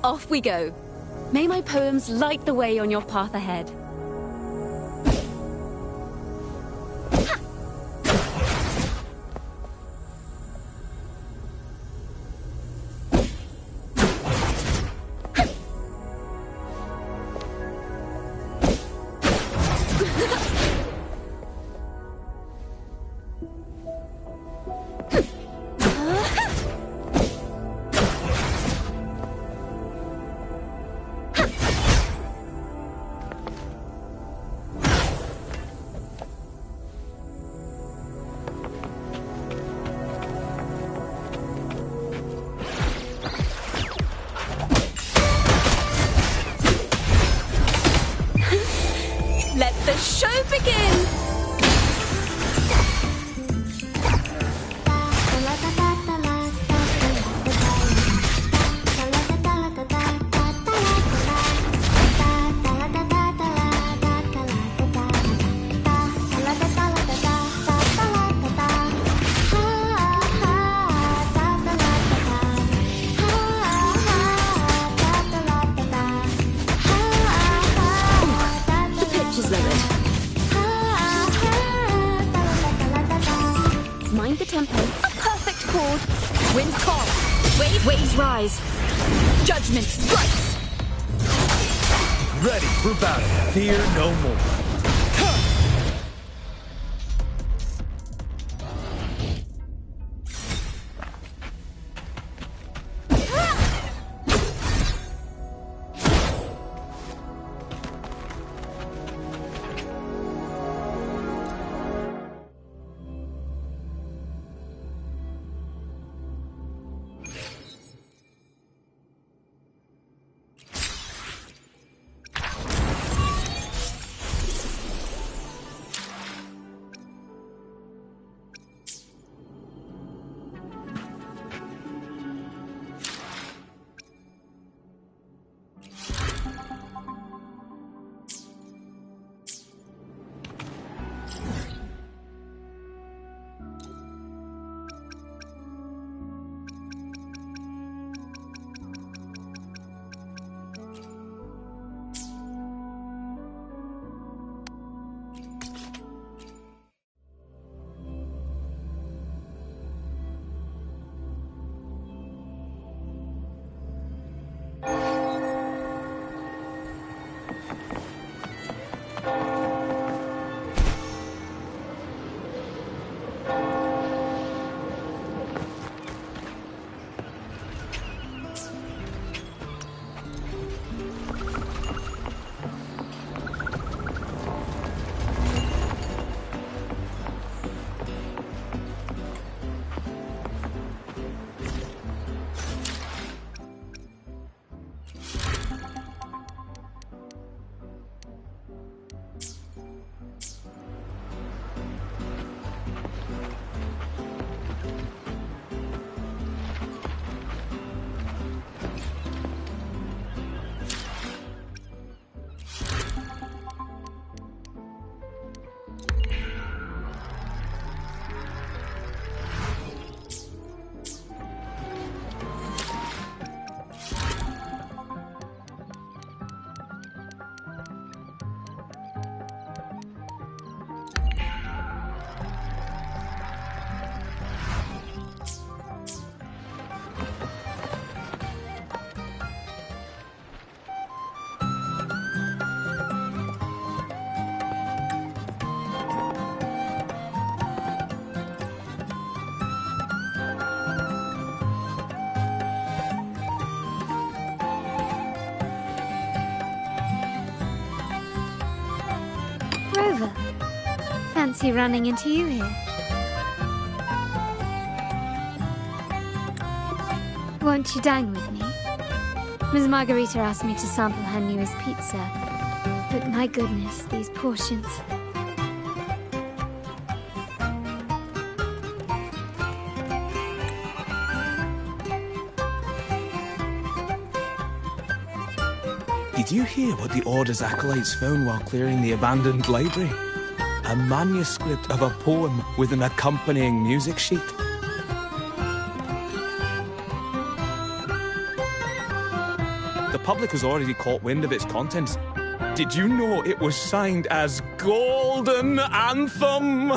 off we go. May my poems light the way on your path ahead. Let the show begin! Mind the tempo. A perfect chord. Wind calm. Waves rise. Judgment strikes. Ready for battle. Fear no more. Fancy running into you here. Won't you dine with me? Ms. Margarita asked me to sample her newest pizza, but my goodness, these portions. Did you hear what the Order's acolytes found while clearing the abandoned library? A manuscript of a poem with an accompanying music sheet. public has already caught wind of its contents. Did you know it was signed as Golden Anthem?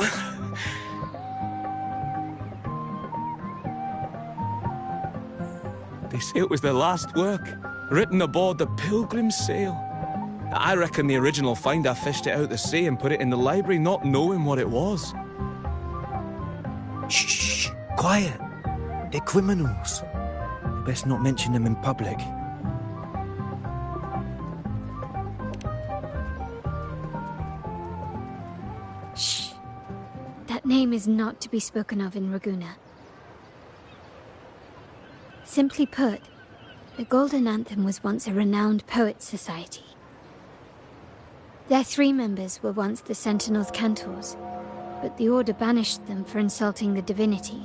They say it was their last work, written aboard the Pilgrim's Sail. I reckon the original finder fished it out the sea and put it in the library, not knowing what it was. Shh, quiet. They're criminals. You best not mention them in public. Shh. That name is not to be spoken of in Raguna. Simply put, the Golden Anthem was once a renowned poets' society. Their 3 members were once the Sentinel's cantors, but the Order banished them for insulting the divinity.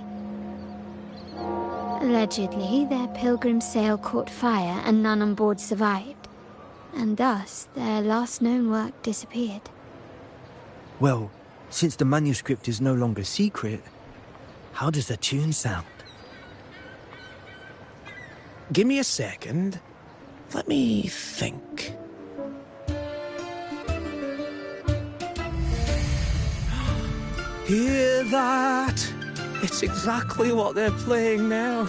Allegedly, their pilgrim sail caught fire and none on board survived, and thus their last known work disappeared. Well, since the manuscript is no longer secret, how does the tune sound? Give me a second. Let me think. Hear that? It's exactly what they're playing now.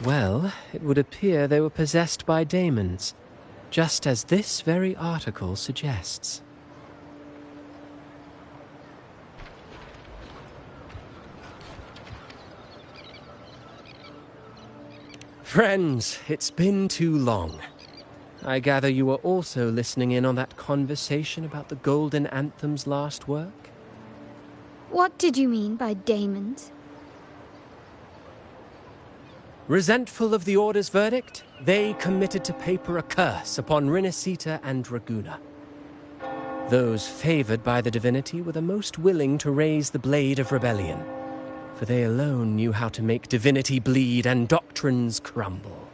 Well, it would appear they were possessed by daemons, just as this very article suggests. Friends, it's been too long. I gather you were also listening in on that conversation about the Golden Anthem's last work? What did you mean by daemons? Resentful of the Order's verdict, they committed to paper a curse upon Rinascita and Raguna. Those favored by the divinity were the most willing to raise the blade of rebellion, for they alone knew how to make divinity bleed and doctrines crumble.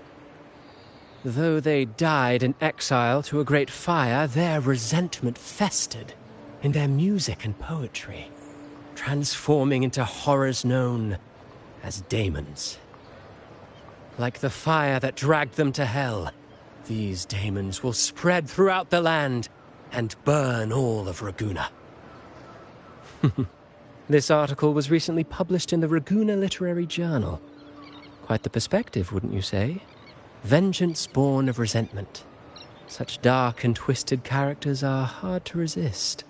Though they died in exile to a great fire, their resentment festered in their music and poetry, transforming into horrors known as daemons. Like the fire that dragged them to hell, these daemons will spread throughout the land and burn all of Raguna. This article was recently published in the Raguna Literary Journal. Quite the perspective, wouldn't you say? Vengeance born of resentment. Such dark and twisted characters are hard to resist.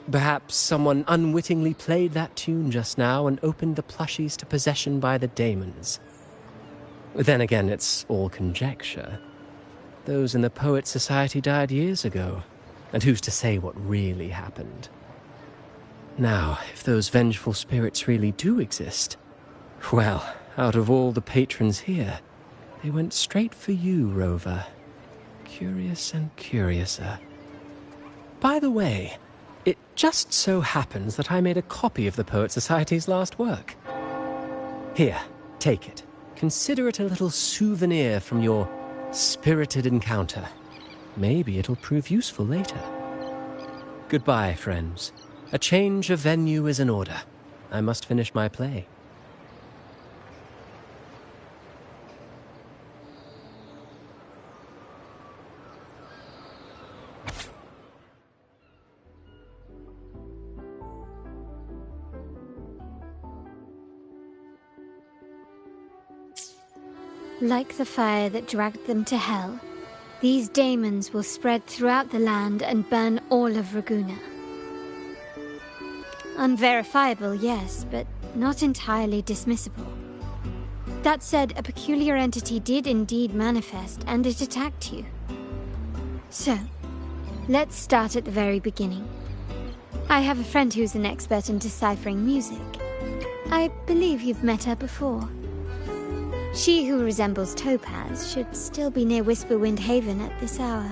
Perhaps someone unwittingly played that tune just now and opened the plushies to possession by the daemons. Then again, it's all conjecture. Those in the Poets' Society died years ago, and who's to say what really happened? Now, if those vengeful spirits really do exist, well, out of all the patrons here, they went straight for you, Rover. Curious and curiouser. By the way, it just so happens that I made a copy of the Poets' Society's last work. Here, take it. Consider it a little souvenir from your spirited encounter. Maybe it'll prove useful later. Goodbye, friends. A change of venue is in order. I must finish my play. Like the fire that dragged them to hell, these daemons will spread throughout the land and burn all of Raguna. Unverifiable, yes, but not entirely dismissible. That said, a peculiar entity did indeed manifest, and it attacked you. So, let's start at the very beginning. I have a friend who's an expert in deciphering music. I believe you've met her before. She who resembles Topaz should still be near Whisperwind Haven at this hour.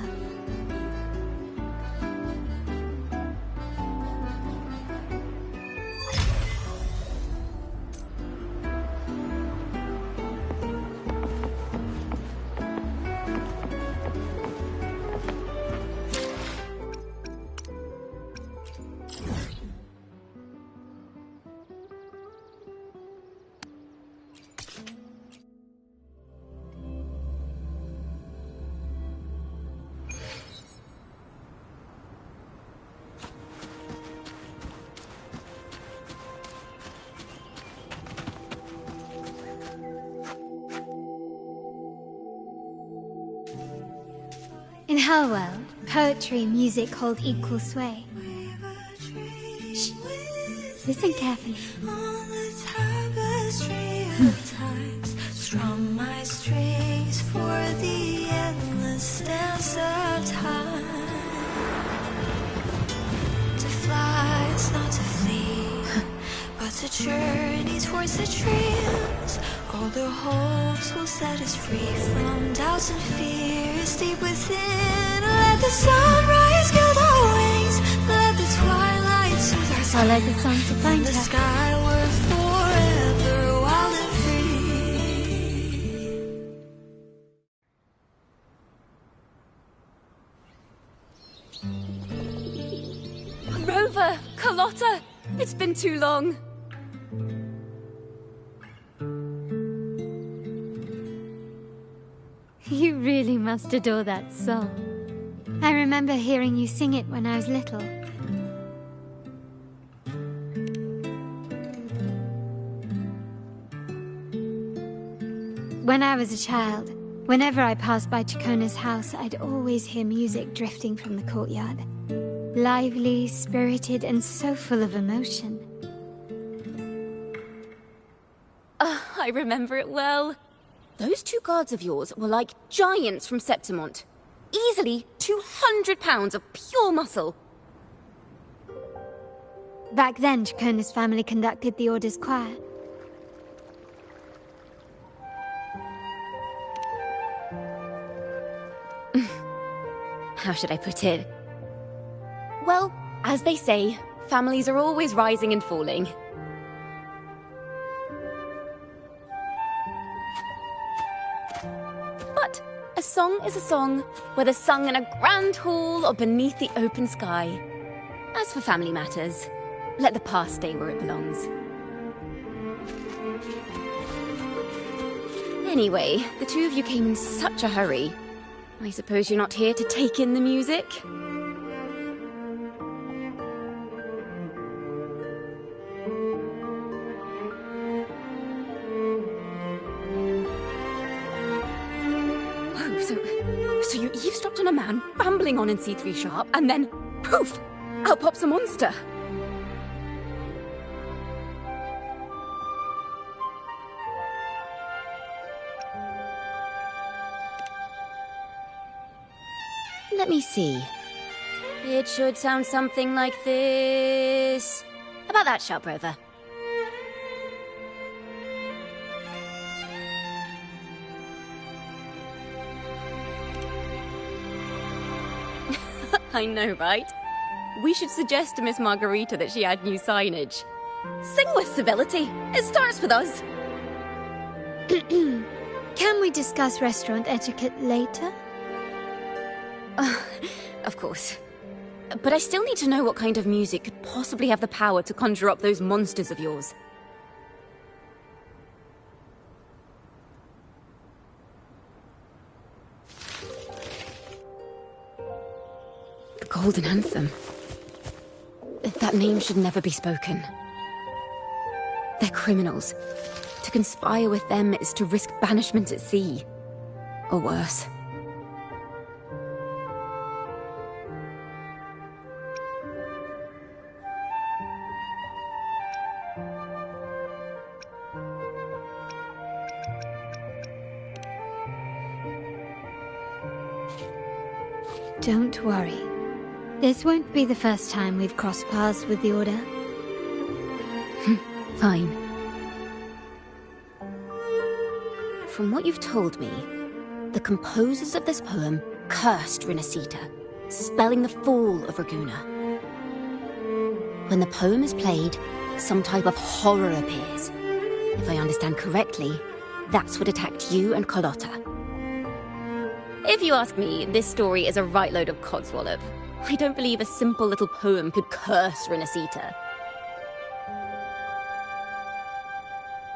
In her world, poetry and music hold equal sway. Shh. Listen carefully. On the tapestry of times, strum my strings for the endless dance of time. To fly is not to flee, but to journey towards the dreams. All the hopes will set us free from doubts and fears deep within. Let the sunrise gild our wings, let the twilight soothe our Follow the sun to find the her. skyward forever wild and free. Rover! Carlotta! It's been too long. You really must adore that song. I remember hearing you sing it when I was little. When I was a child, whenever I passed by Chacona's house, I'd always hear music drifting from the courtyard. Lively, spirited, and so full of emotion. I remember it well. Those two guards of yours were like giants from Septimont. Easily 200 pounds of pure muscle. Back then, Chacona's family conducted the Order's choir. How should I put it? Well, as they say, families are always rising and falling. But a song is a song, whether sung in a grand hall or beneath the open sky. As for family matters, let the past stay where it belongs. Anyway, the two of you came in such a hurry. I suppose you're not here to take in the music? Oh, so you eavesdropped on a man rambling on in C3 Sharp, and then, poof, out pops a monster. Let me see. It should sound something like this. About that, Sharp Rover. I know, right? We should suggest to Miss Margarita that she add new signage. Sing with civility. It starts with us. Can we discuss restaurant etiquette later? Of course. But I still need to know what kind of music could possibly have the power to conjure up those monsters of yours. The Golden Anthem. That name should never be spoken. They're criminals. To conspire with them is to risk banishment at sea. Or worse. Don't worry. This won't be the first time we've crossed paths with the Order. Fine. From what you've told me, the composers of this poem cursed Rinascita, spelling the fall of Raguna. When the poem is played, some type of horror appears. If I understand correctly, that's what attacked you and Carlotta. If you ask me, this story is a right load of codswallop. I don't believe a simple little poem could curse Rinascita.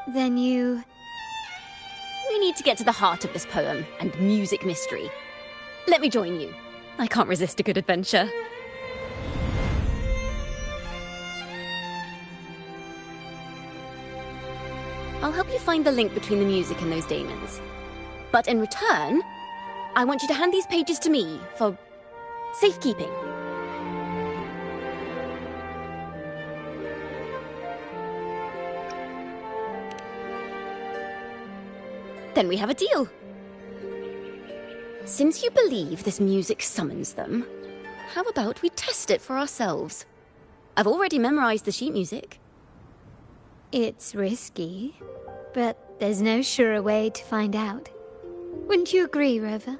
Then you... We need to get to the heart of this poem and music mystery. Let me join you. I can't resist a good adventure. I'll help you find the link between the music and those daemons. But in return, I want you to hand these pages to me for safekeeping. Then we have a deal. Since you believe this music summons them, how about we test it for ourselves? I've already memorized the sheet music. It's risky, but there's no surer way to find out. Wouldn't you agree, Rover?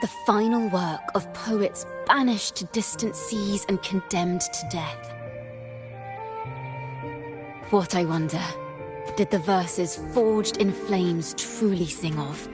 The final work of poets banished to distant seas and condemned to death. What, I wonder, did the verses forged in flames truly sing of?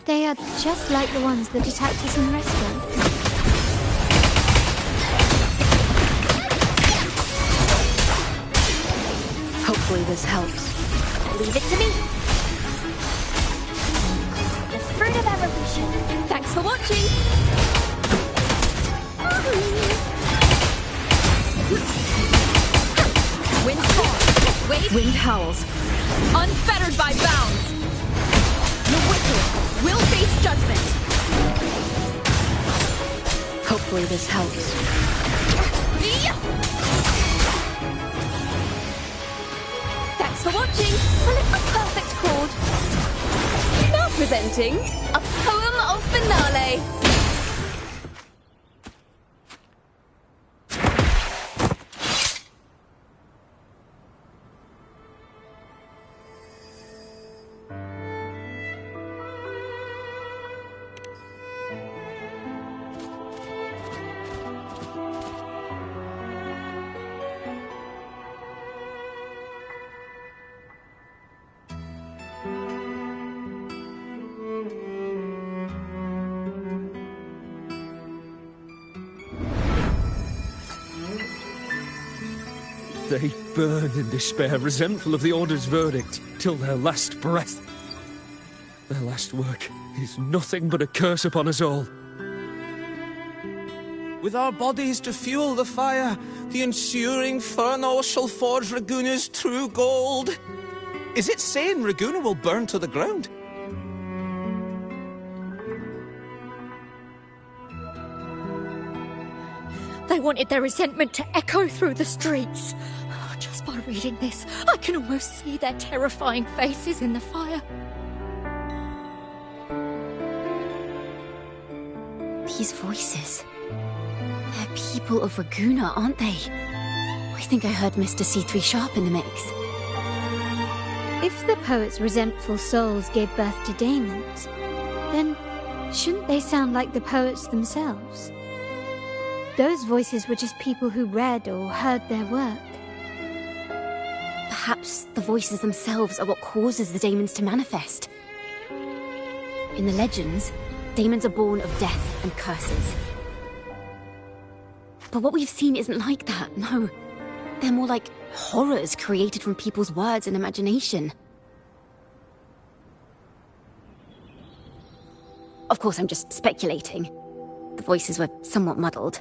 They are just like the ones that attacked us in the restaurant. Hopefully this helps. Leave it to me. The fruit of evolution. Thanks for watching. Wind calls. Wait. Wind howls. Unfettered by bounds. The wicked will face judgment. Hopefully this helps. Thanks for watching. Well, it's a perfect chord. Now presenting a poem of finale. They burn in despair, resentful of the Order's verdict, till their last breath. Their last work is nothing but a curse upon us all. With our bodies to fuel the fire, the ensuing furnace shall forge Raguna's true gold. Is it saying Raguna will burn to the ground? They wanted their resentment to echo through the streets. Just by reading this, I can almost see their terrifying faces in the fire. These voices. They're people of Raguna, aren't they? I think I heard Mr. C3 Sharp in the mix. If the poet's resentful souls gave birth to daemons, then shouldn't they sound like the poets themselves? Those voices were just people who read or heard their work. Perhaps the voices themselves are what causes the daemons to manifest. In the legends, daemons are born of death and curses. But what we've seen isn't like that, no. They're more like horrors created from people's words and imagination. Of course, I'm just speculating. The voices were somewhat muddled.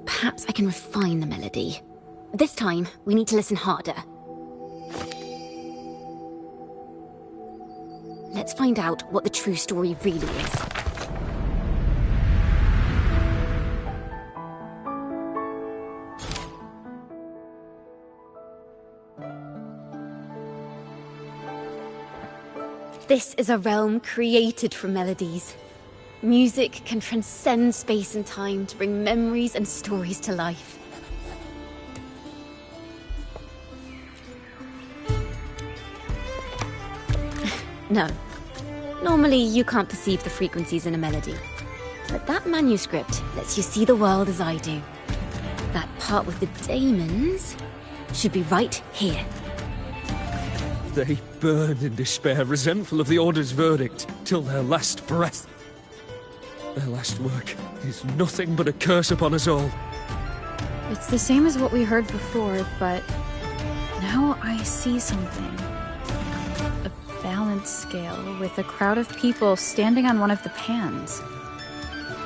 Perhaps I can refine the melody. This time, we need to listen harder. Let's find out what the true story really is. This is a realm created from melodies. Music can transcend space and time to bring memories and stories to life. No. Normally, you can't perceive the frequencies in a melody. But that manuscript lets you see the world as I do. That part with the daemons should be right here. They burned in despair, resentful of the Order's verdict, till their last breath. Their last work is nothing but a curse upon us all. It's the same as what we heard before, but now I see something. A balance scale with a crowd of people standing on one of the pans.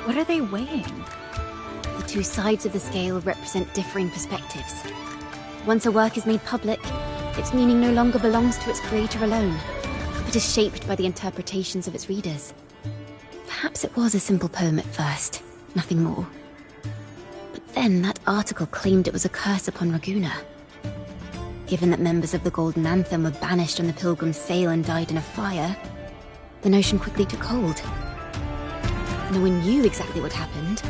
What are they weighing? The two sides of the scale represent differing perspectives. Once a work is made public, its meaning no longer belongs to its creator alone, but is shaped by the interpretations of its readers. Perhaps it was a simple poem at first, nothing more. But then that article claimed it was a curse upon Raguna. Given that members of the Golden Anthem were banished on the Pilgrim's sail and died in a fire, the notion quickly took hold. No one knew exactly what happened,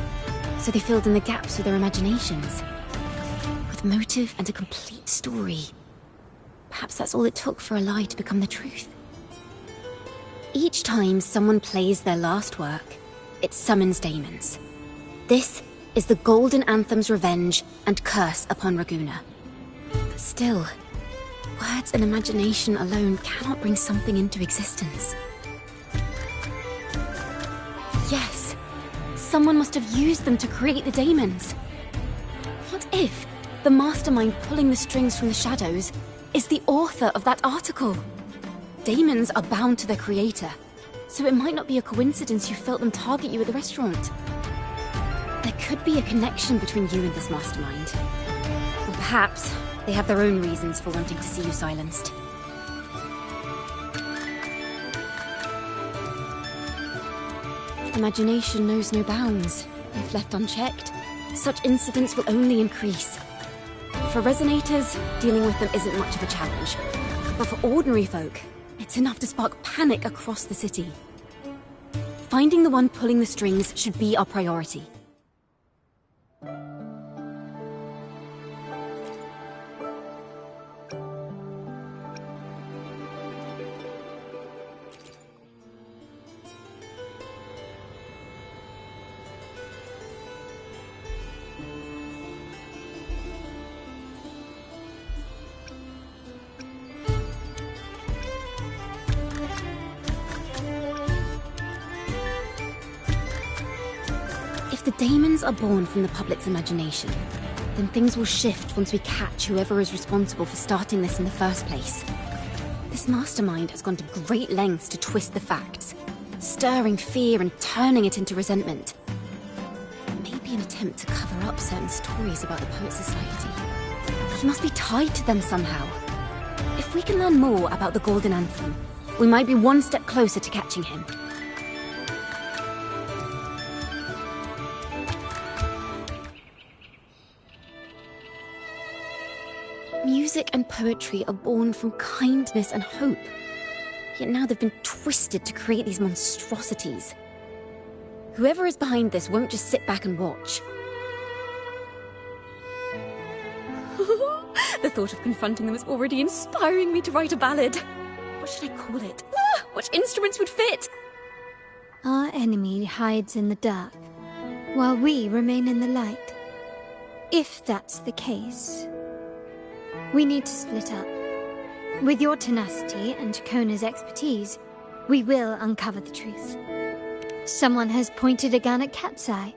so they filled in the gaps with their imaginations. With motive and a complete story. Perhaps that's all it took for a lie to become the truth. Each time someone plays their last work, it summons daemons. This is the Golden Anthem's revenge and curse upon Raguna. But still, words and imagination alone cannot bring something into existence. Yes, someone must have used them to create the daemons. What if the mastermind pulling the strings from the shadows is the author of that article? Daemons are bound to their creator, so it might not be a coincidence you felt them target you at the restaurant. There could be a connection between you and this mastermind. Or perhaps they have their own reasons for wanting to see you silenced. Imagination knows no bounds. If left unchecked, such incidents will only increase. For resonators, dealing with them isn't much of a challenge. But for ordinary folk, it's enough to spark panic across the city. Finding the one pulling the strings should be our priority. If the daemons are born from the public's imagination, then things will shift once we catch whoever is responsible for starting this in the first place. This mastermind has gone to great lengths to twist the facts, stirring fear and turning it into resentment. Maybe an attempt to cover up certain stories about the Poets Society. He must be tied to them somehow. If we can learn more about the Golden Anthem, we might be one step closer to catching him. Music and poetry are born from kindness and hope. Yet now they've been twisted to create these monstrosities. Whoever is behind this won't just sit back and watch. The thought of confronting them is already inspiring me to write a ballad. What should I call it? What instruments would fit? Our enemy hides in the dark, while we remain in the light. If that's the case, we need to split up. With your tenacity and Kona's expertise, we will uncover the truth. Someone has pointed a gun at Cat's Eye.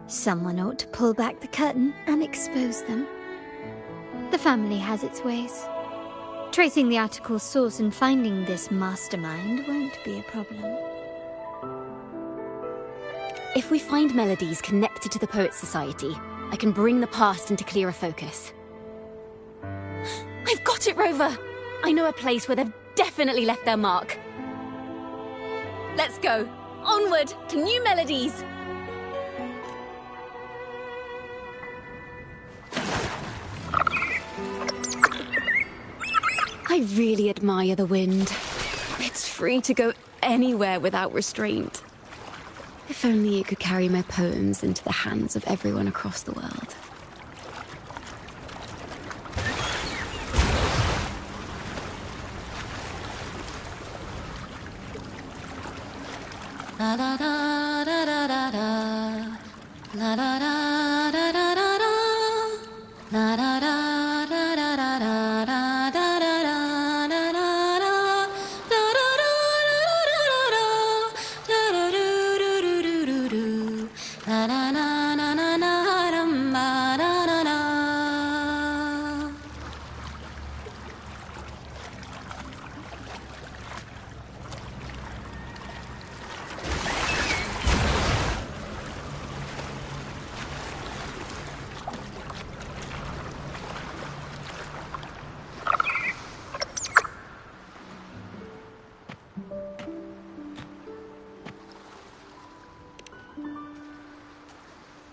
Someone ought to pull back the curtain and expose them. The family has its ways. Tracing the article's source and finding this mastermind won't be a problem. If we find melodies connected to the Poets Society, I can bring the past into clearer focus. I've got it, Rover! I know a place where they've definitely left their mark. Let's go! Onward to new melodies! I really admire the wind. It's free to go anywhere without restraint. If only it could carry my poems into the hands of everyone across the world. La da da da da da da. La da da da da da da. La da da da da da da da da da da da da da. Da da da da da da da. Da da do do do do do do. La na na na na na dum ba da da da.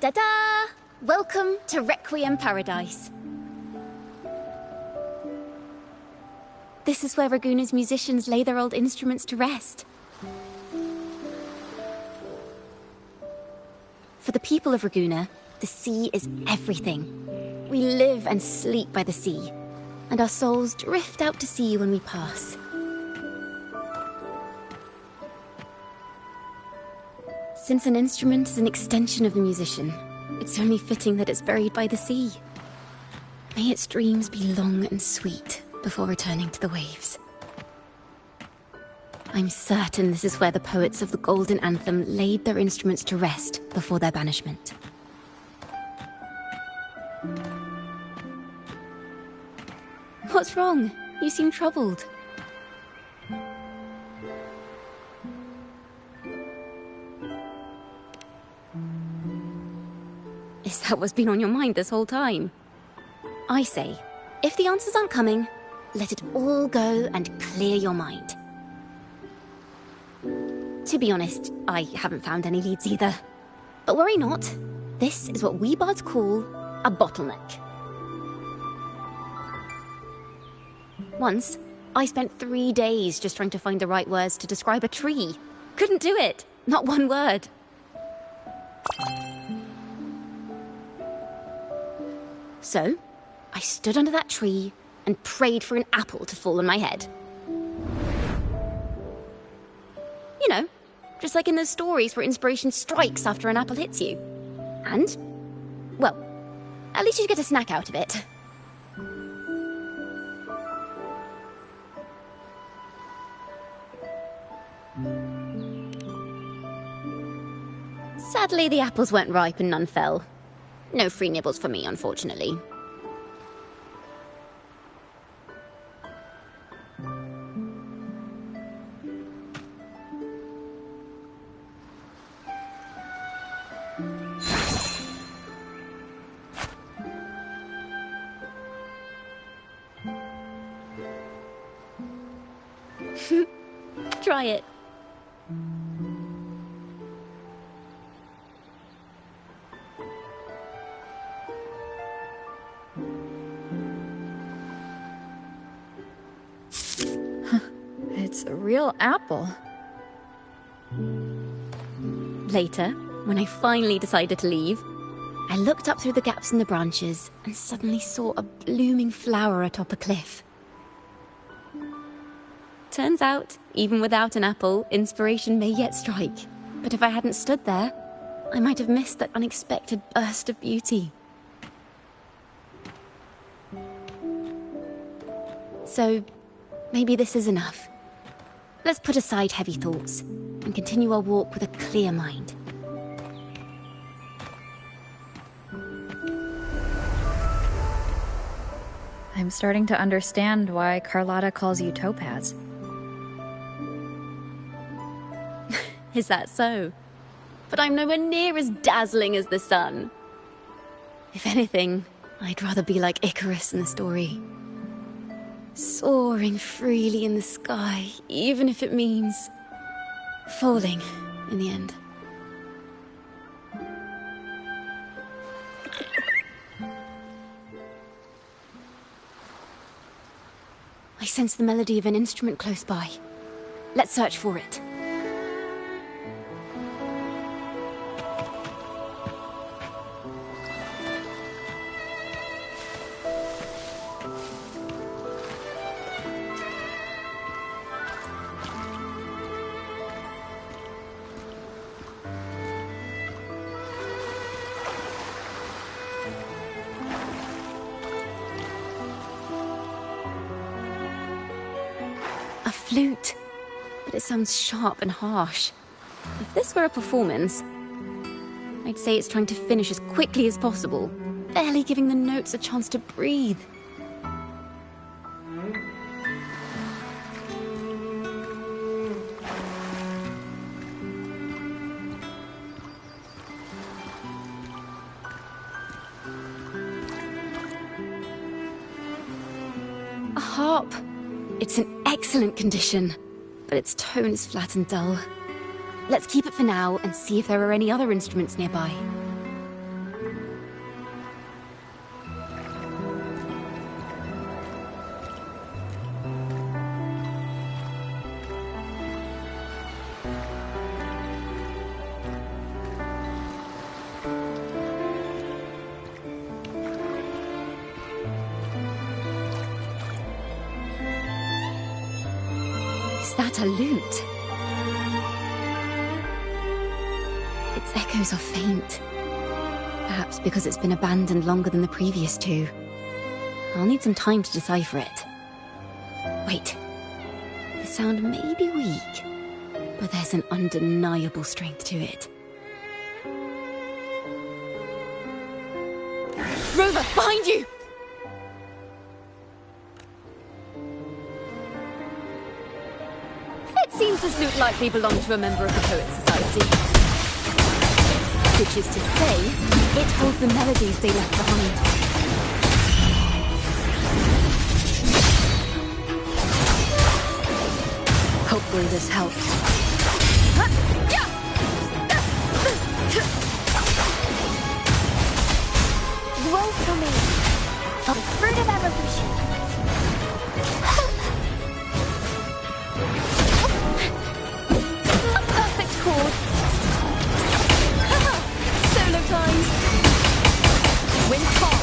Ta-da! Welcome to Requiem Paradise. This is where Raguna's musicians lay their old instruments to rest. For the people of Raguna, the sea is everything. We live and sleep by the sea, and our souls drift out to sea when we pass. Since an instrument is an extension of the musician, it's only fitting that it's buried by the sea. May its dreams be long and sweet before returning to the waves. I'm certain this is where the poets of the Golden Anthem laid their instruments to rest before their banishment. What's wrong? You seem troubled. Is that what's been on your mind this whole time? I say, if the answers aren't coming, let it all go and clear your mind. To be honest, I haven't found any leads either. But worry not. This is what we bards call a bottleneck. Once, I spent 3 days just trying to find the right words to describe a tree. Couldn't do it. Not one word. So, I stood under that tree and prayed for an apple to fall on my head. You know, just like in those stories where inspiration strikes after an apple hits you. And, well, at least you get a snack out of it. Sadly, the apples weren't ripe and none fell. No free nibbles for me, unfortunately. Try it. It's a real apple. Later, when I finally decided to leave, I looked up through the gaps in the branches and suddenly saw a blooming flower atop a cliff. Turns out, even without an apple, inspiration may yet strike. But if I hadn't stood there, I might have missed that unexpected burst of beauty. So, maybe this is enough. Let's put aside heavy thoughts and continue our walk with a clear mind. I'm starting to understand why Carlotta calls you Topaz. Is that so? But I'm nowhere near as dazzling as the sun. If anything, I'd rather be like Icarus in the story. Soaring freely in the sky, even if it means falling in the end. I sense the melody of an instrument close by. Let's search for it. A flute, but it sounds sharp and harsh. If this were a performance, I'd say it's trying to finish as quickly as possible, barely giving the notes a chance to breathe. A harp. It's in excellent condition, but its tone is flat and dull. Let's keep it for now and see if there are any other instruments nearby. Is that a lute? Its echoes are faint. Perhaps because it's been abandoned longer than the previous two. I'll need some time to decipher it. Wait. The sound may be weak, but there's an undeniable strength to it. Rover, behind you! It seems this lute likely belonged to a member of the Poets Society. Which is to say, it holds the melodies they left behind. Hopefully this helps. Roll for me. The fruit of evolution. A perfect chord. Solo time. Winds fall,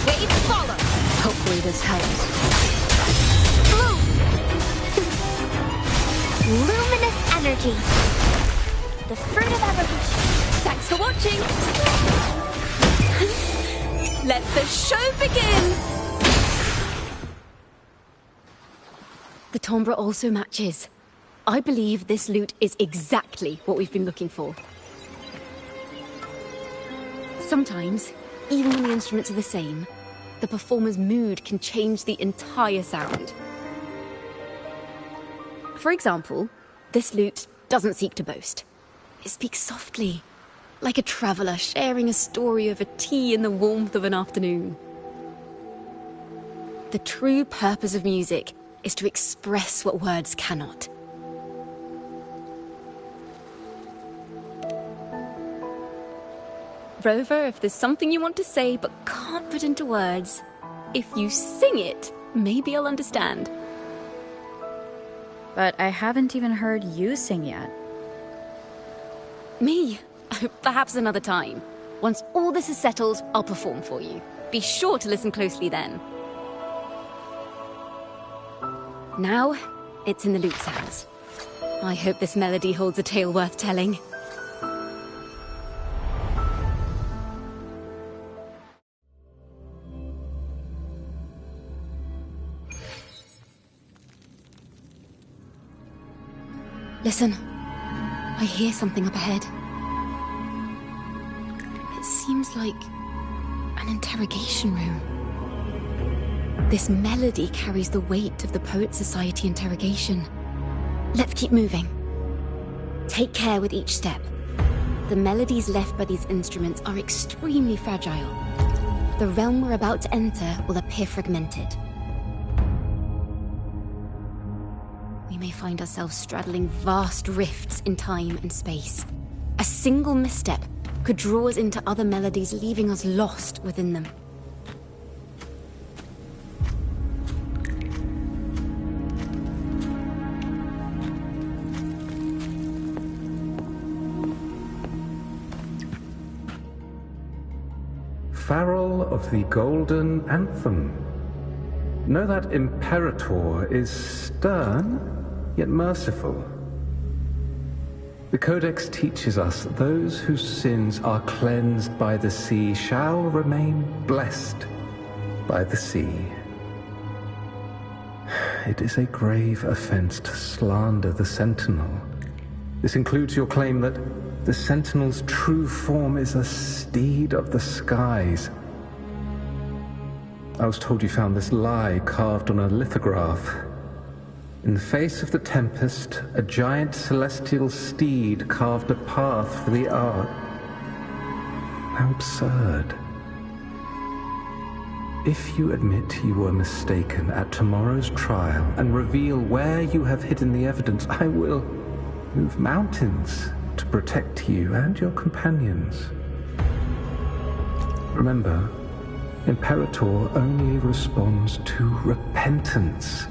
waves follow. Hopefully this helps. Blue. Luminous energy. The fruit of evolution. Thanks for watching. Let the show begin. The timbre also matches. I believe this lute is exactly what we've been looking for. Sometimes, even when the instruments are the same, the performer's mood can change the entire sound. For example, this lute doesn't seek to boast. It speaks softly, like a traveller sharing a story over tea in the warmth of an afternoon. The true purpose of music is to express what words cannot. Rover, if there's something you want to say but can't put into words, if you sing it, maybe I'll understand. But I haven't even heard you sing yet. Me? Perhaps another time. Once all this is settled, I'll perform for you. Be sure to listen closely then. Now, it's in the lute's hands. I hope this melody holds a tale worth telling. Listen, I hear something up ahead. It seems like an interrogation room. This melody carries the weight of the Poets Society interrogation. Let's keep moving. Take care with each step. The melodies left by these instruments are extremely fragile. The realm we're about to enter will appear fragmented. We may find ourselves straddling vast rifts in time and space. A single misstep could draw us into other melodies, leaving us lost within them. Farrell of the Golden Anthem. Know that Imperator is stern, yet merciful. The Codex teaches us that those whose sins are cleansed by the sea shall remain blessed by the sea. It is a grave offense to slander the Sentinel. This includes your claim that the Sentinel's true form is a steed of the skies. I was told you found this lie carved on a lithograph. In the face of the tempest, a giant celestial steed carved a path for the Ark. How absurd. If you admit you were mistaken at tomorrow's trial and reveal where you have hidden the evidence, I will move mountains to protect you and your companions. Remember, Imperator only responds to repentance,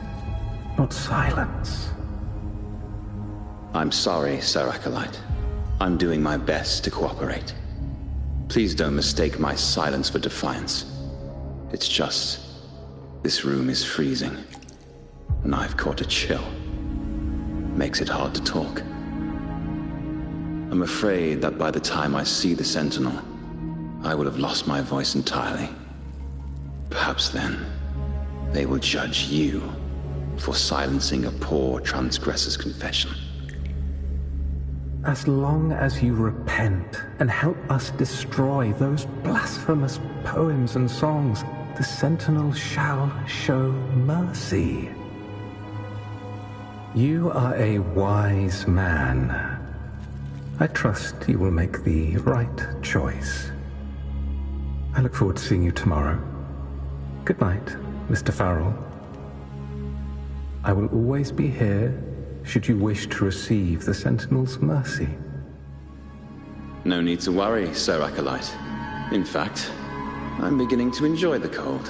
not silence. I'm sorry, Sir Acolyte. I'm doing my best to cooperate. Please don't mistake my silence for defiance. It's just, this room is freezing, and I've caught a chill. Makes it hard to talk. I'm afraid that by the time I see the Sentinel, I will have lost my voice entirely. Perhaps then, they will judge you for silencing a poor transgressor's confession. As long as you repent and help us destroy those blasphemous poems and songs, the Sentinel shall show mercy. You are a wise man. I trust you will make the right choice. I look forward to seeing you tomorrow. Good night, Mr. Farrell. I will always be here should you wish to receive the Sentinel's mercy. No need to worry, Sir Acolyte. In fact, I'm beginning to enjoy the cold.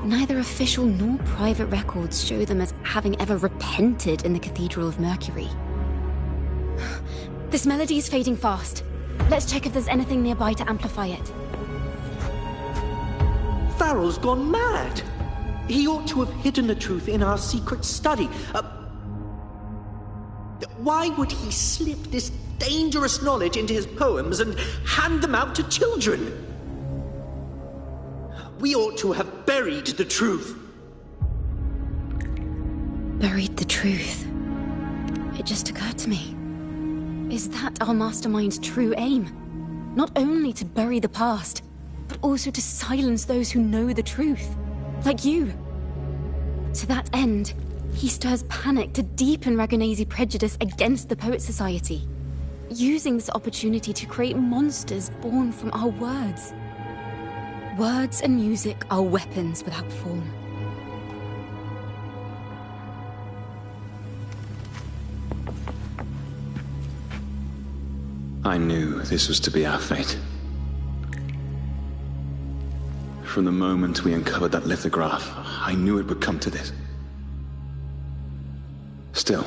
Neither official nor private records show them as having ever repented in the Cathedral of Mercury. This melody is fading fast. Let's check if there's anything nearby to amplify it. Farrell's gone mad! He ought to have hidden the truth in our secret study. Why would he slip this dangerous knowledge into his poems and hand them out to children? We ought to have buried the truth. Buried the truth? It just occurred to me. Is that our mastermind's true aim? Not only to bury the past, but also to silence those who know the truth. Like you. To that end, he stirs panic to deepen Ragonese prejudice against the Poet Society, using this opportunity to create monsters born from our words. Words and music are weapons without form. I knew this was to be our fate. From the moment we uncovered that lithograph, I knew it would come to this. Still,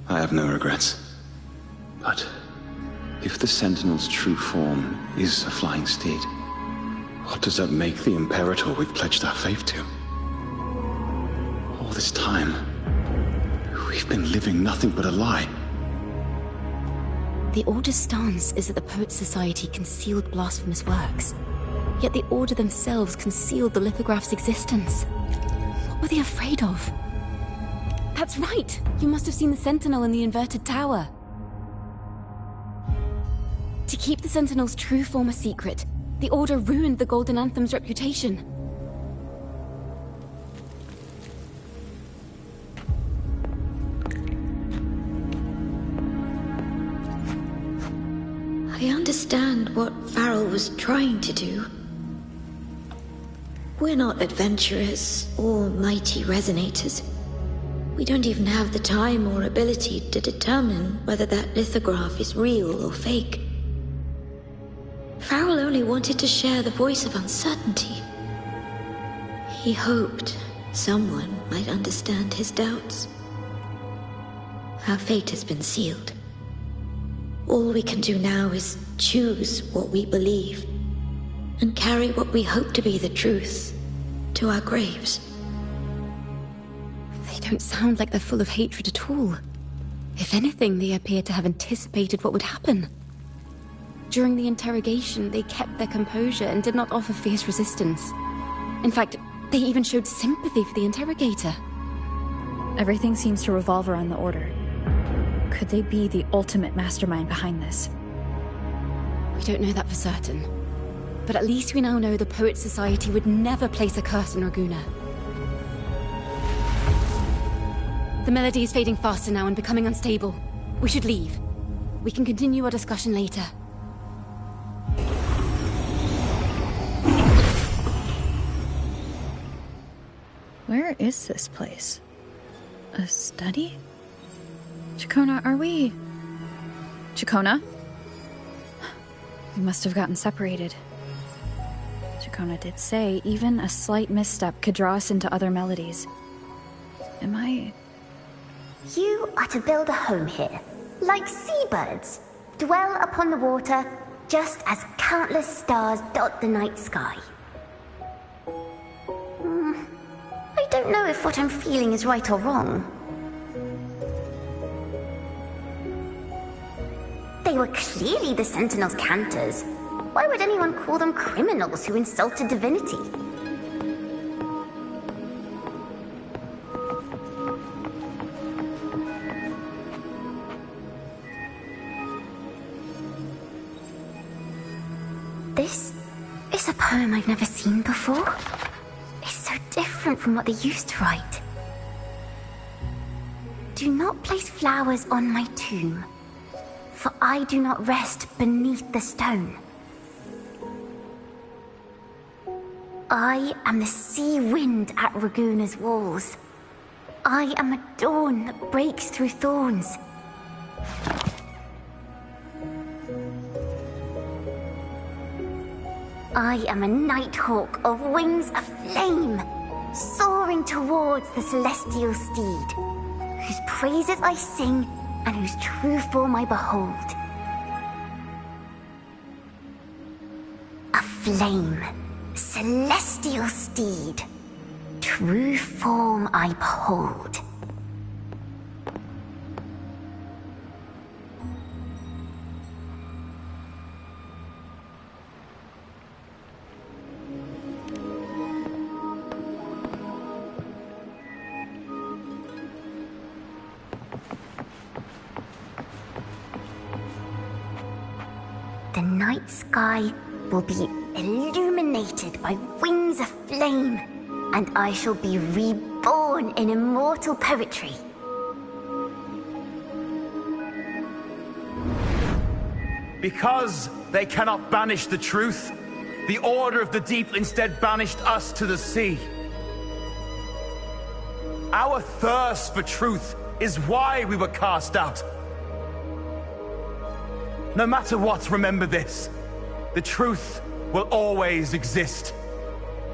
I have no regrets. But if the Sentinel's true form is a flying steed, what does that make the Imperator we've pledged our faith to? All this time, we've been living nothing but a lie. The Order's stance is that the Poet Society concealed blasphemous works. Yet the Order themselves concealed the lithograph's existence. What were they afraid of? That's right! You must have seen the Sentinel in the inverted tower. To keep the Sentinel's true form a secret, the Order ruined the Golden Anthem's reputation. I understand what Farrell was trying to do. We're not adventurers or mighty resonators. We don't even have the time or ability to determine whether that lithograph is real or fake. Farrell only wanted to share the voice of uncertainty. He hoped someone might understand his doubts. Our fate has been sealed. All we can do now is choose what we believe and carry what we hope to be the truth to our graves. They don't sound like they're full of hatred at all. If anything, they appear to have anticipated what would happen. During the interrogation, they kept their composure and did not offer fierce resistance. In fact, they even showed sympathy for the interrogator. Everything seems to revolve around the Order. Could they be the ultimate mastermind behind this? We don't know that for certain. But at least we now know the Poet Society would never place a curse on Raguna. The melody is fading faster now and becoming unstable. We should leave. We can continue our discussion later. Where is this place? A study? Chacona, are we... Chacona? We must have gotten separated. Chacona did say even a slight misstep could draw us into other melodies. Am I... You are to build a home here, like seabirds. Dwell upon the water, just as countless stars dot the night sky. I don't know if what I'm feeling is right or wrong. They were clearly the Sentinel's cantors. Why would anyone call them criminals who insulted divinity? This is a poem I've never seen before. It's so different from what they used to write. Do not place flowers on my tomb, for I do not rest beneath the stone. I am the sea wind at Raguna's walls. I am a dawn that breaks through thorns. I am a nighthawk of wings aflame, soaring towards the celestial steed, whose praises I sing and whose true form I behold. A flame, celestial steed, true form I behold. The night sky will be illuminated by wings of flame, and I shall be reborn in immortal poetry. Because they cannot banish the truth, the Order of the Deep instead banished us to the sea. Our thirst for truth is why we were cast out. No matter what, remember this. The truth will always exist.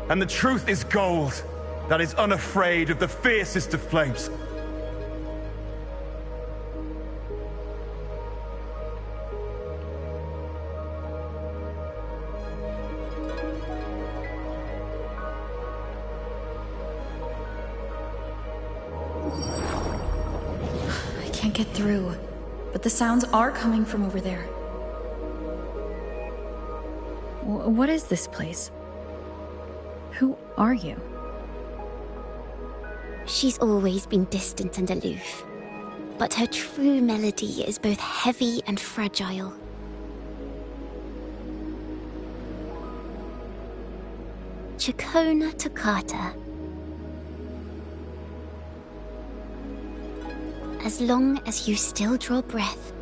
And the truth is gold that is unafraid of the fiercest of flames. I can't get through. But the sounds are coming from over there. What is this place? Who are you? She's always been distant and aloof, but her true melody is both heavy and fragile. Chacona Toccata. As long as you still draw breath,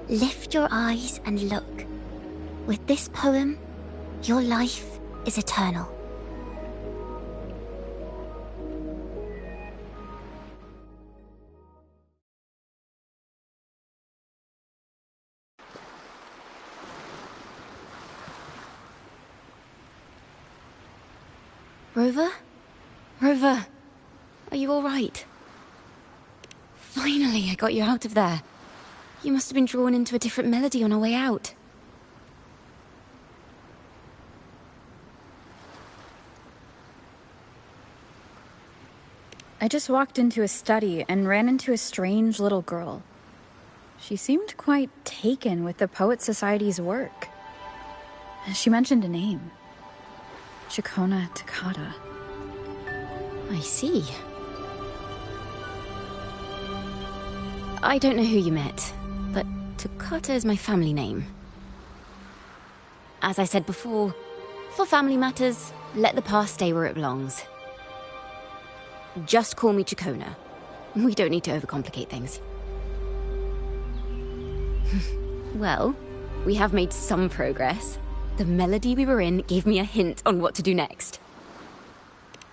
lift your eyes and look. With this poem, your life is eternal. Rover? Rover, are you all right? Finally, I got you out of there. You must have been drawn into a different melody on our way out. I just walked into a study and ran into a strange little girl. She seemed quite taken with the Poet Society's work. She mentioned a name. Chikona Takata. I see. I don't know who you met, but Takata is my family name. As I said before, for family matters, let the past stay where it belongs. Just call me Chikona. We don't need to overcomplicate things. Well, we have made some progress. The melody we were in gave me a hint on what to do next.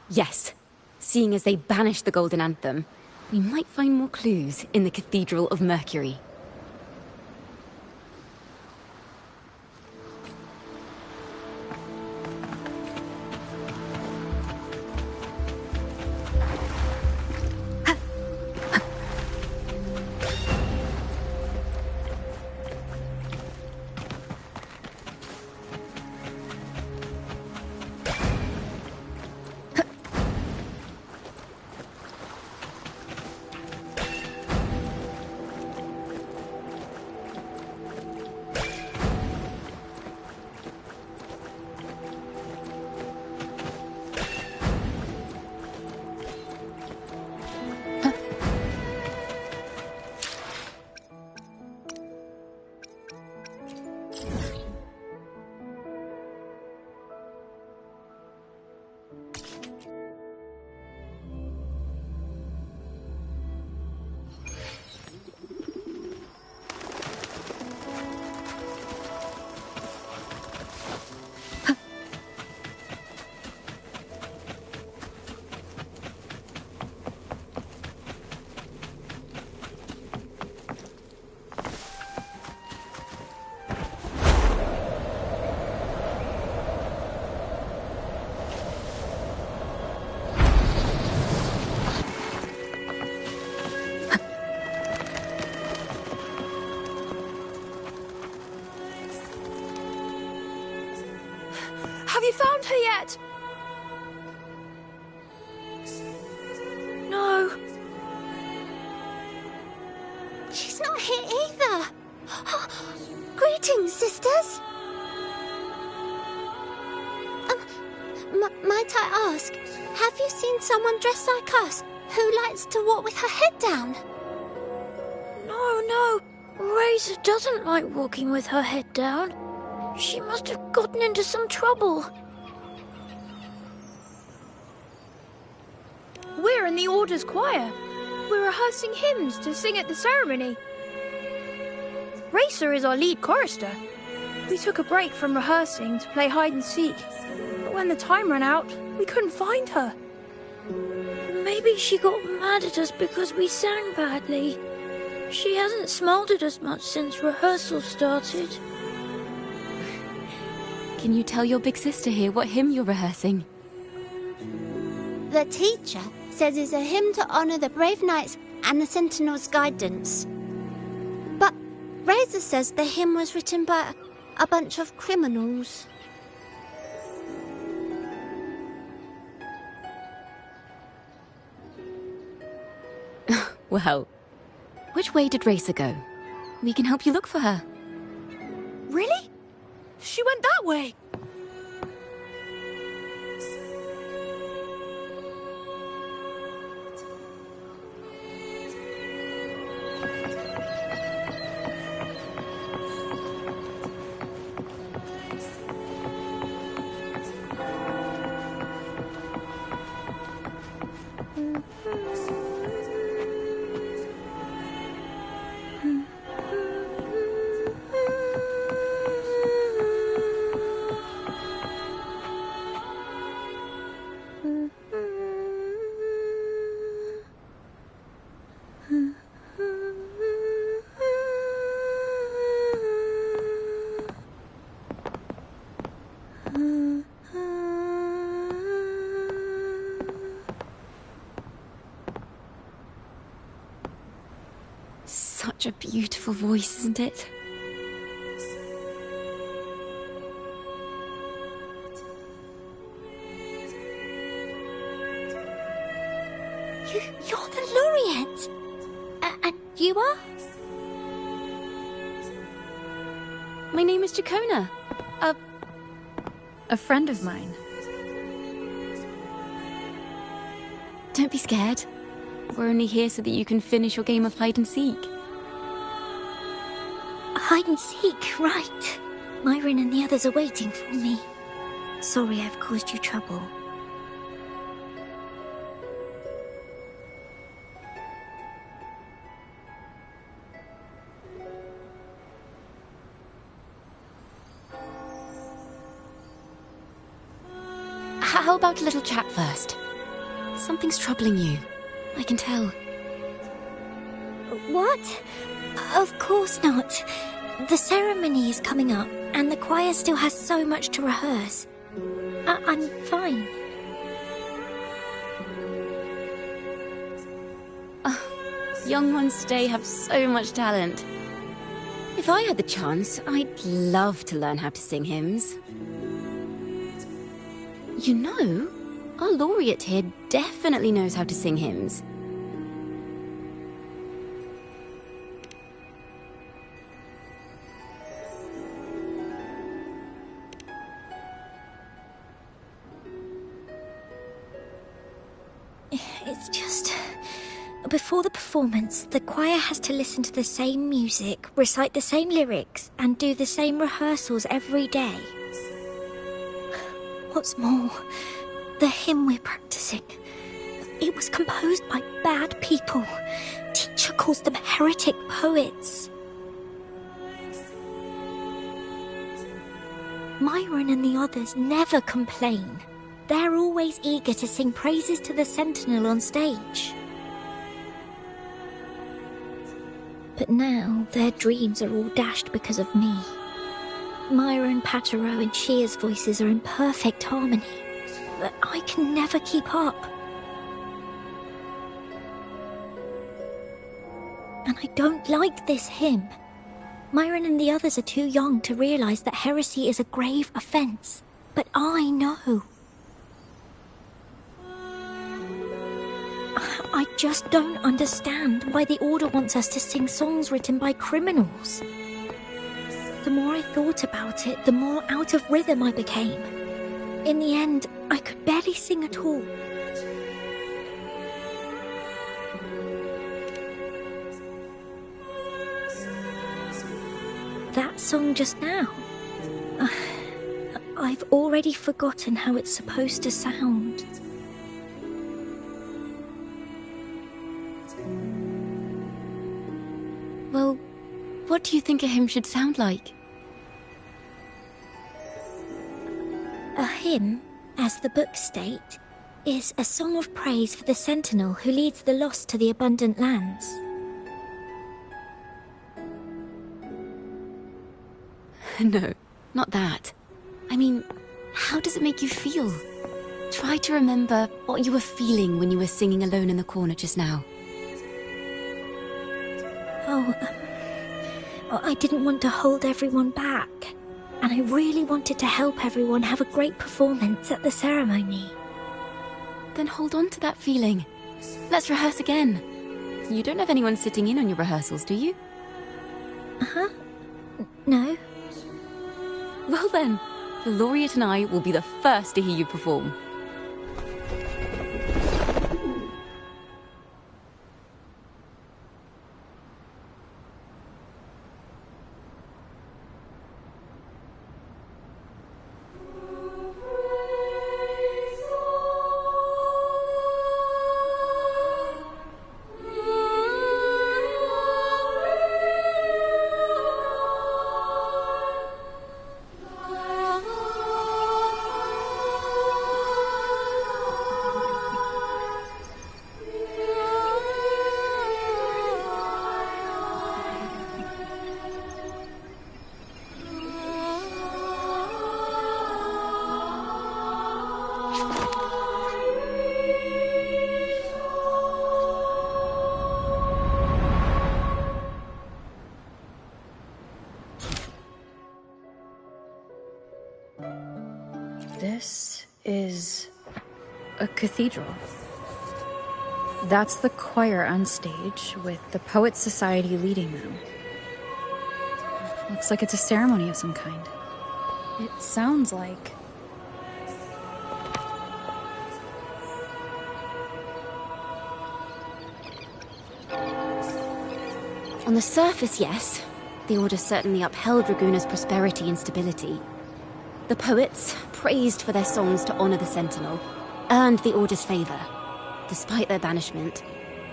Yes, seeing as they banished the Golden Anthem, we might find more clues in the Cathedral of Mercury. Have you found her yet? No. She's not here either. Greetings, sisters. Might I ask, have you seen someone dressed like us who likes to walk with her head down? No. Razor doesn't like walking with her head down. She must have gotten into some trouble. We're in the Order's choir. We're rehearsing hymns to sing at the ceremony. Racer is our lead chorister. We took a break from rehearsing to play hide and seek. But when the time ran out, we couldn't find her. Maybe she got mad at us because we sang badly. She hasn't smiled at us much since rehearsal started. Can you tell your big sister here what hymn you're rehearsing? The teacher says it's a hymn to honor the brave knights and the Sentinel's guidance. But Razor says the hymn was written by a bunch of criminals. Well, which way did Racer go? We can help you look for her. Really? She went that way. Such such a beautiful voice, isn't it? You're the laureate! And you are? My name is Jacona. A friend of mine. Don't be scared. We're only here so that you can finish your game of hide and seek. Hide and seek, right. Myron and the others are waiting for me. Sorry I've caused you trouble. How about a little chat first? Something's troubling you. I can tell. What? Of course not. The ceremony is coming up, and the choir still has so much to rehearse. I'm fine. Young ones today have so much talent. If I had the chance, I'd love to learn how to sing hymns. You know, our laureate here definitely knows how to sing hymns. It's just... Before the performance, the choir has to listen to the same music, recite the same lyrics, and do the same rehearsals every day. What's more, the hymn we're practicing, it was composed by bad people. Teacher calls them heretic poets. Myron and the others never complain. They're always eager to sing praises to the Sentinel on stage. But now their dreams are all dashed because of me. Myron, Patero, and Shear's voices are in perfect harmony, but I can never keep up. And I don't like this hymn. Myron and the others are too young to realize that heresy is a grave offense, but I know. I just don't understand why the Order wants us to sing songs written by criminals. The more I thought about it, the more out of rhythm I became. In the end, I could barely sing at all. That song just now. I've already forgotten how it's supposed to sound. Well, what do you think a hymn should sound like? A hymn, as the books state, is a song of praise for the Sentinel who leads the lost to the abundant lands. No, not that. I mean, how does it make you feel? Try to remember what you were feeling when you were singing alone in the corner just now. I didn't want to hold everyone back, and I really wanted to help everyone have a great performance at the ceremony. Then hold on to that feeling. Let's rehearse again. You don't have anyone sitting in on your rehearsals, do you? Uh-huh. No. Well then, the laureate and I will be the first to hear you perform. is a cathedral. That's the choir on stage, with the Poets Society leading them. Looks like it's a ceremony of some kind. It sounds like... On the surface, yes. The Order certainly upheld Raguna's prosperity and stability. The poets, praised for their songs to honor the Sentinel, earned the Order's favor. Despite their banishment,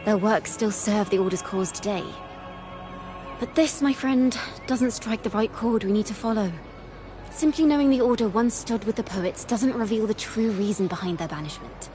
their works still serve the Order's cause today. But this, my friend, doesn't strike the right chord we need to follow. Simply knowing the Order once stood with the poets doesn't reveal the true reason behind their banishment.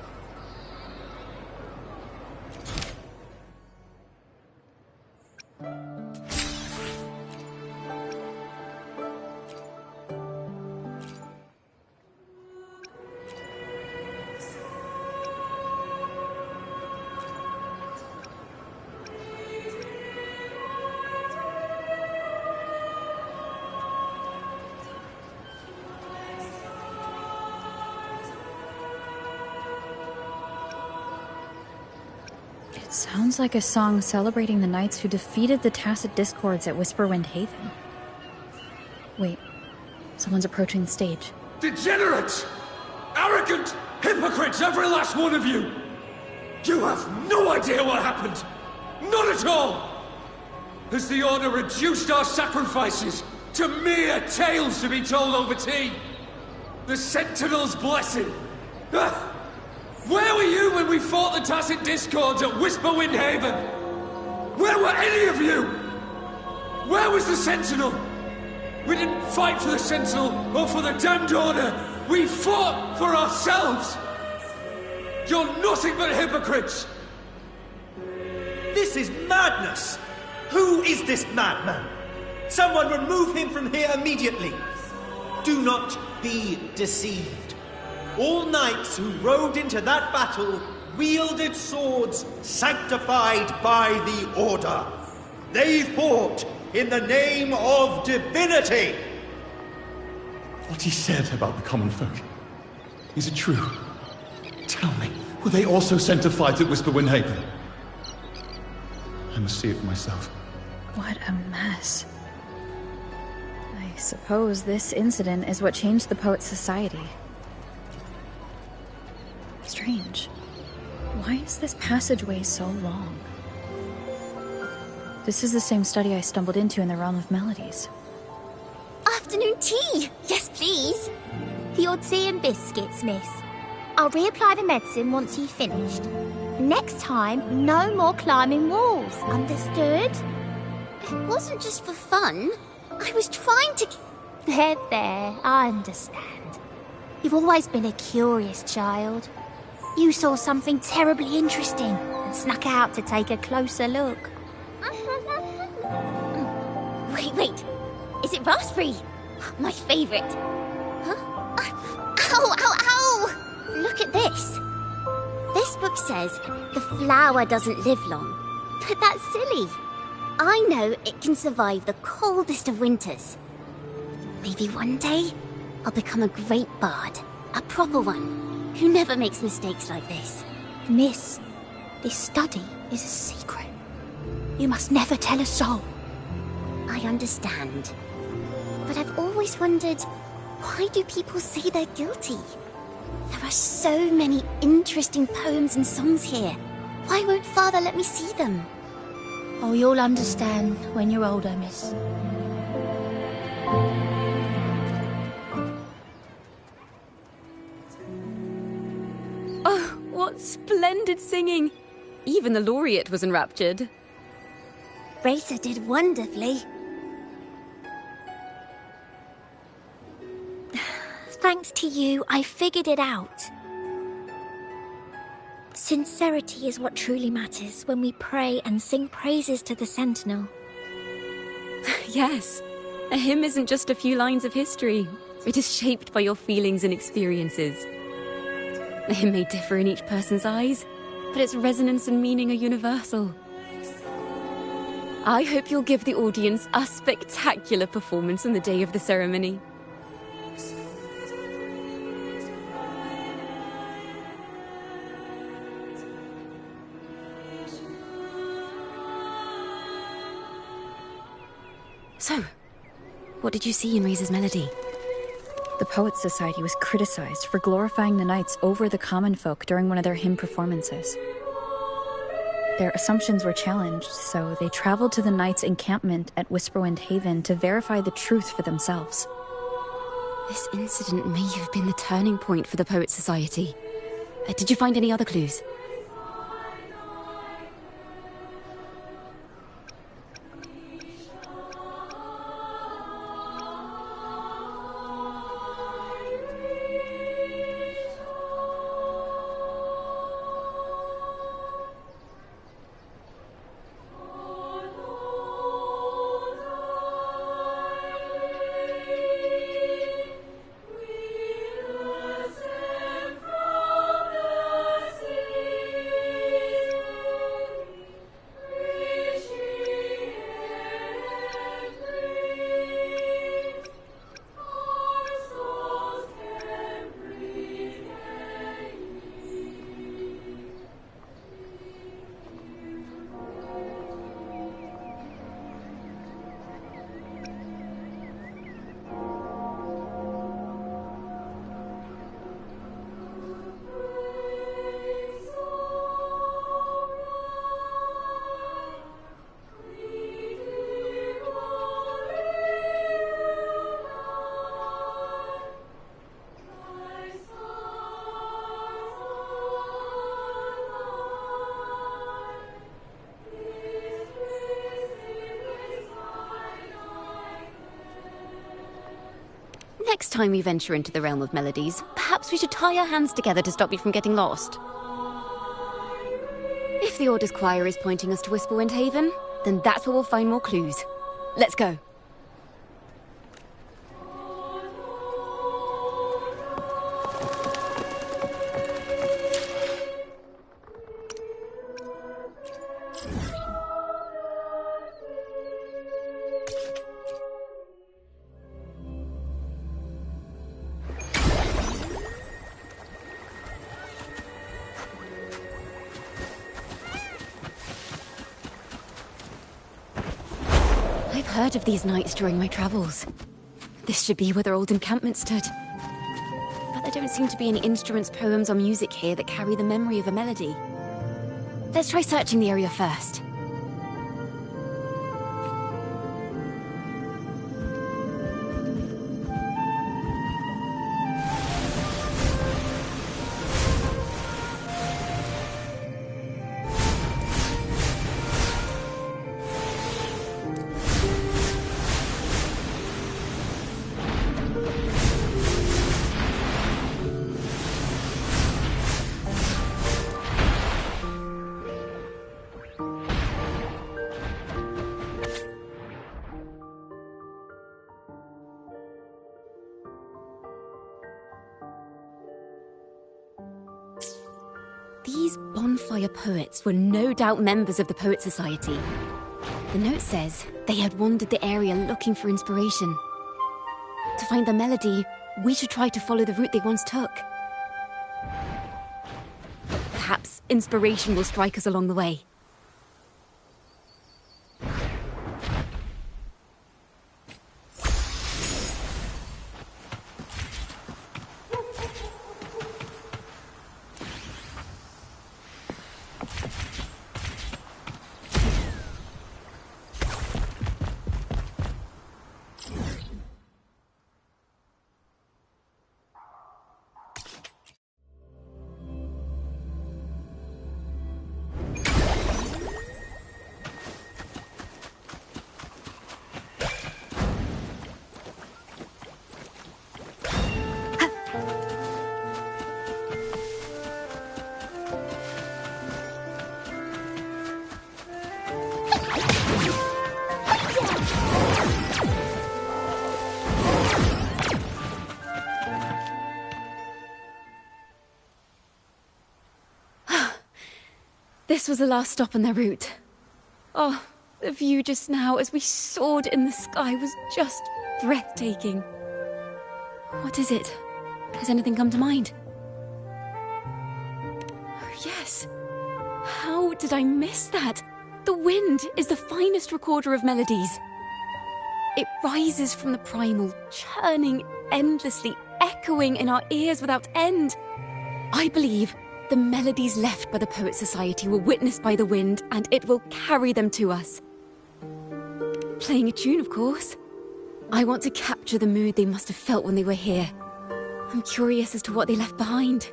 Sounds like a song celebrating the knights who defeated the Tacit Discords at Whisperwind Haven. Wait, someone's approaching the stage. Degenerates! Arrogant hypocrites, every last one of you! You have no idea what happened! Not at all! Has the Order reduced our sacrifices to mere tales to be told over tea? The Sentinel's blessing! Where were you when we fought the Tacit Discords at Whisperwind Haven? Where were any of you? Where was the Sentinel? We didn't fight for the Sentinel or for the damned Order. We fought for ourselves. You're nothing but hypocrites. This is madness. Who is this madman? Someone remove him from here immediately. Do not be deceived. All knights who rode into that battle wielded swords sanctified by the Order. They fought in the name of divinity. What he said about the common folk, is it true? Tell me, were they also sent to fight at Whisperwind Haven? I must see it for myself. What a mess. I suppose this incident is what changed the Poets Society. Strange. Why is this passageway so long? This is the same study I stumbled into in the Realm of Melodies. Afternoon tea! Yes, please. Your tea and biscuits, miss. I'll reapply the medicine once you've finished. Next time, no more climbing walls. Understood? It wasn't just for fun. I was trying to... There, I understand. You've always been a curious child. You saw something terribly interesting and snuck out to take a closer look. Wait. Is it raspberry? My favorite. Huh? Ow! Look at this. This book says the flower doesn't live long. But that's silly. I know it can survive the coldest of winters. Maybe one day I'll become a great bard. A proper one. Who never makes mistakes like this. Miss, this study is a secret. You must never tell a soul. I understand. But I've always wondered, why do people say they're guilty? There are so many interesting poems and songs here. Why won't Father let me see them? Oh, you'll understand when you're older, miss. Oh, what splendid singing! Even the laureate was enraptured. Racer did wonderfully. Thanks to you, I figured it out. Sincerity is what truly matters when we pray and sing praises to the Sentinel. Yes. A hymn isn't just a few lines of history. It is shaped by your feelings and experiences. A hymn may differ in each person's eyes, but its resonance and meaning are universal. I hope you'll give the audience a spectacular performance on the day of the ceremony. So, what did you see in Reese's melody? The Poets Society was criticized for glorifying the knights over the common folk during one of their hymn performances. Their assumptions were challenged, so they traveled to the knights' encampment at Whisperwind Haven to verify the truth for themselves. This incident may have been the turning point for the Poets Society. Did you find any other clues? Next time we venture into the realm of melodies, perhaps we should tie our hands together to stop you from getting lost. If the Order's choir is pointing us to Whisperwind Haven, then that's where we'll find more clues. Let's go. I've heard of these nights during my travels. This should be where their old encampment stood. But there don't seem to be any instruments, poems, or music here that carry the memory of a melody. Let's try searching the area first. These bonfire poets were no doubt members of the Poet Society. The note says they had wandered the area looking for inspiration. To find the melody, we should try to follow the route they once took. Perhaps inspiration will strike us along the way. This was the last stop on their route. Oh, the view just now as we soared in the sky was just breathtaking. What is it? Has anything come to mind? Oh, yes. How did I miss that? The wind is the finest recorder of melodies. It rises from the primal, churning endlessly, echoing in our ears without end. I believe the melodies left by the Poets' Society were witnessed by the wind, and it will carry them to us. Playing a tune, of course. I want to capture the mood they must have felt when they were here. I'm curious as to what they left behind.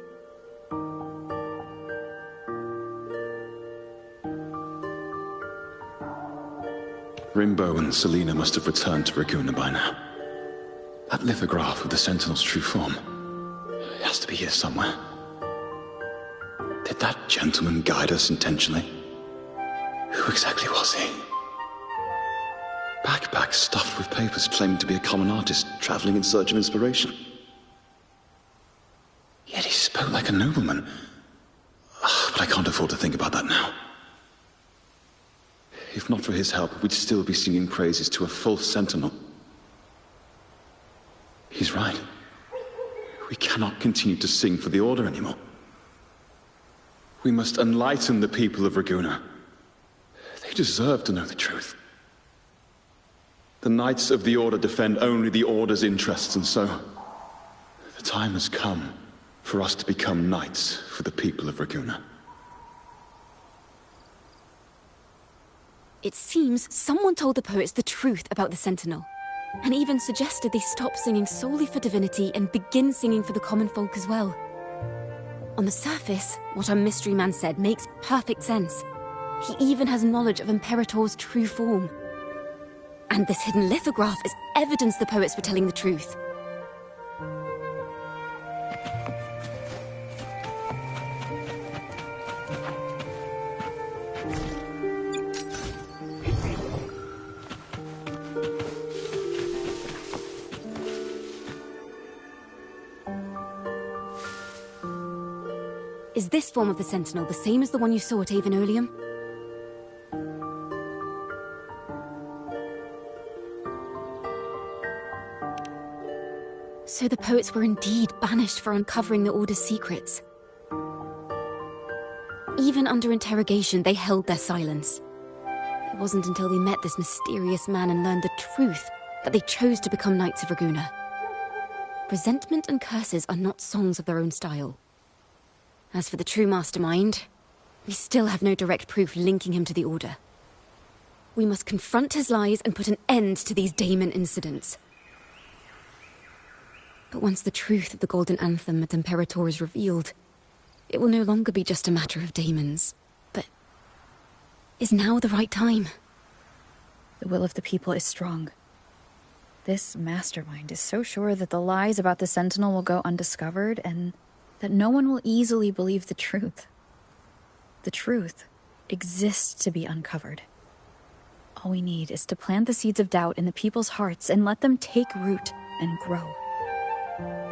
Rimbo and Selena must have returned to Raguna by now. That lithograph of the Sentinel's true form. It has to be here somewhere. Did that gentleman guide us intentionally? Who exactly was he? Backpack stuffed with papers claiming to be a common artist traveling in search of inspiration. Yet he spoke like a nobleman. But I can't afford to think about that now. If not for his help, we'd still be singing praises to a false sentinel. He's right. We cannot continue to sing for the Order anymore. We must enlighten the people of Raguna. They deserve to know the truth. The Knights of the Order defend only the Order's interests, and so the time has come for us to become knights for the people of Raguna. It seems someone told the poets the truth about the Sentinel, and even suggested they stop singing solely for divinity and begin singing for the common folk as well. On the surface, what our mystery man said makes perfect sense. He even has knowledge of Imperator's true form. And this hidden lithograph is evidence the poets were telling the truth. Is this form of the Sentinel the same as the one you saw at Avon Oleum? So the poets were indeed banished for uncovering the Order's secrets. Even under interrogation, they held their silence. It wasn't until they met this mysterious man and learned the truth that they chose to become Knights of Raguna. Resentment and curses are not songs of their own style. As for the true mastermind, we still have no direct proof linking him to the Order. We must confront his lies and put an end to these Daemon incidents. But once the truth of the Golden Anthem at Imperator is revealed, it will no longer be just a matter of daemons. But is now the right time? The will of the people is strong. This mastermind is so sure that the lies about the Sentinel will go undiscovered, and that no one will easily believe the truth. The truth exists to be uncovered. All we need is to plant the seeds of doubt in the people's hearts and let them take root and grow.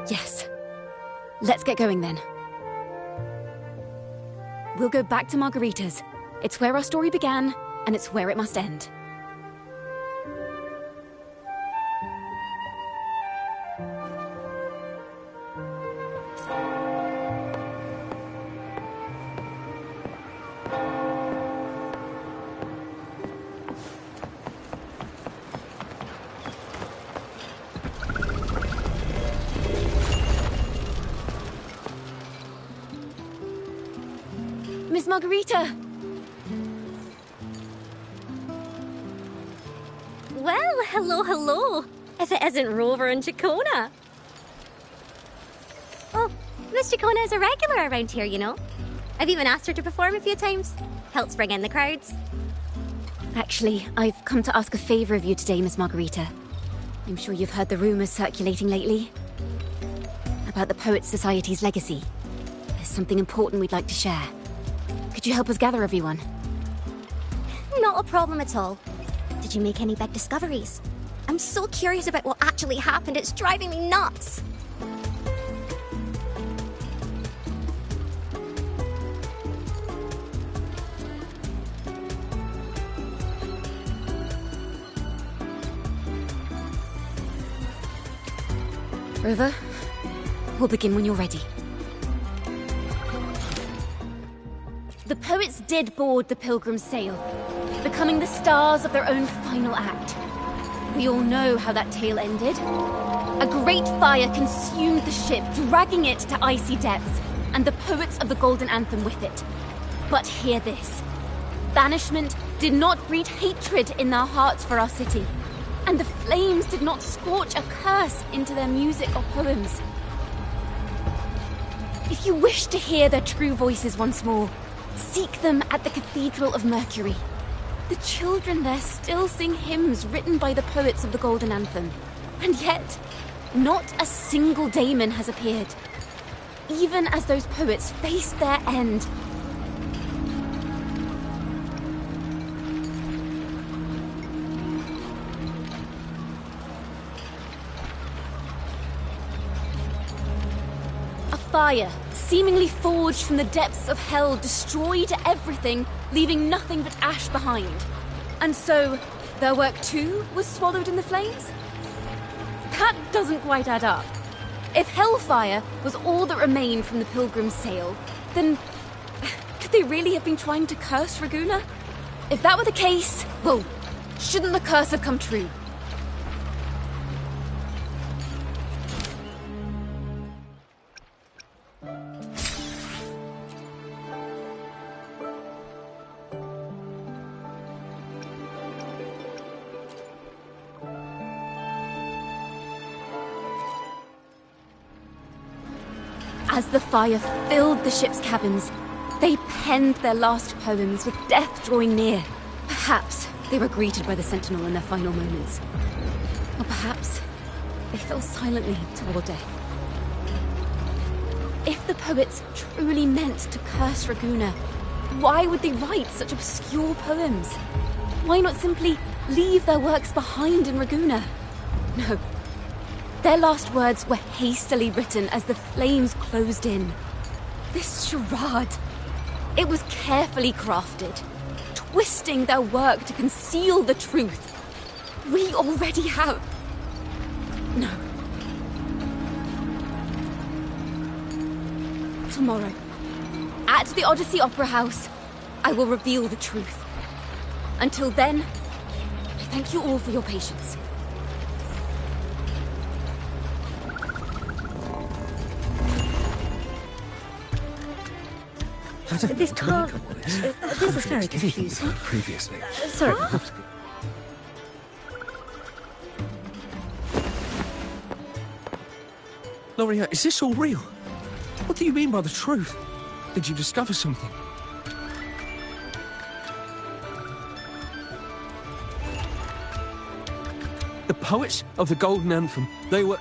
Yes. Let's get going then. We'll go back to Margarita's. It's where our story began, and it's where it must end. Miss Margarita! Well, hello. If it isn't Rover and Chacona. Oh, Miss Chacona is a regular around here, you know. I've even asked her to perform a few times. Helps bring in the crowds. Actually, I've come to ask a favor of you today, Miss Margarita. I'm sure you've heard the rumors circulating lately about the Poets' Society's legacy. There's something important we'd like to share. Could you help us gather everyone? Not a problem at all. Did you make any big discoveries? I'm so curious about what actually happened, it's driving me nuts. Rover, we'll begin when you're ready. The poets did board the Pilgrim's sail, becoming the stars of their own final act. We all know how that tale ended. A great fire consumed the ship, dragging it to icy depths, and the poets of the Golden Anthem with it. But hear this. Banishment did not breed hatred in their hearts for our city, and the flames did not scorch a curse into their music or poems. If you wish to hear their true voices once more, seek them at the Cathedral of Mercury. The children there still sing hymns written by the poets of the Golden Anthem. And yet, not a single daemon has appeared, even as those poets faced their end. A fire, seemingly forged from the depths of hell, destroyed everything, leaving nothing but ash behind. And so, their work too was swallowed in the flames? That doesn't quite add up. If hellfire was all that remained from the Pilgrim's sail, then could they really have been trying to curse Raguena? If that were the case, well, shouldn't the curse have come true? As the fire filled the ship's cabins, they penned their last poems with death drawing near. Perhaps they were greeted by the Sentinel in their final moments. Or perhaps they fell silently toward death. If the poets truly meant to curse Raguena, why would they write such obscure poems? Why not simply leave their works behind in Raguena? No. Their last words were hastily written as the flames closed in. This charade, it was carefully crafted, twisting their work to conceal the truth. We already have... No. Tomorrow, at the Odyssey Opera House, I will reveal the truth. Until then, I thank you all for your patience. This can't... this is very confusing. Previously. Sorry. Loria, is this all real? What do you mean by the truth? Did you discover something? The poets of the Golden Anthem, they were...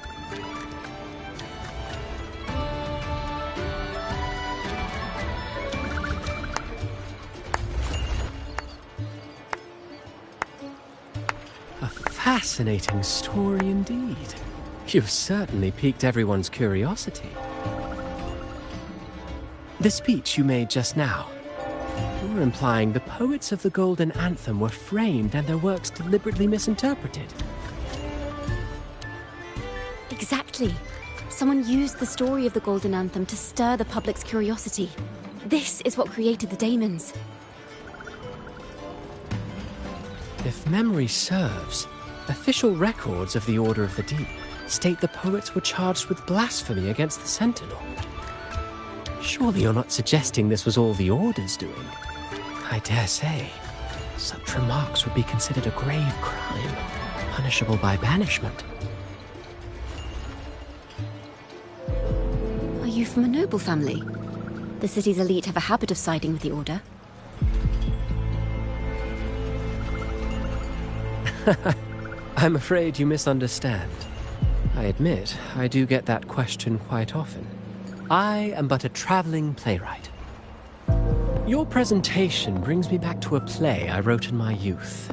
Fascinating story indeed. You've certainly piqued everyone's curiosity. The speech you made just now, you're implying the poets of the Golden Anthem were framed and their works deliberately misinterpreted. Exactly. Someone used the story of the Golden Anthem to stir the public's curiosity. This is what created the daemons. If memory serves, official records of the Order of the Deep state the poets were charged with blasphemy against the Sentinel. Surely you're not suggesting this was all the Order's doing? I dare say, such remarks would be considered a grave crime, punishable by banishment. Are you from a noble family? The city's elite have a habit of siding with the Order. I'm afraid you misunderstand. I admit, I do get that question quite often. I am but a traveling playwright. Your presentation brings me back to a play I wrote in my youth.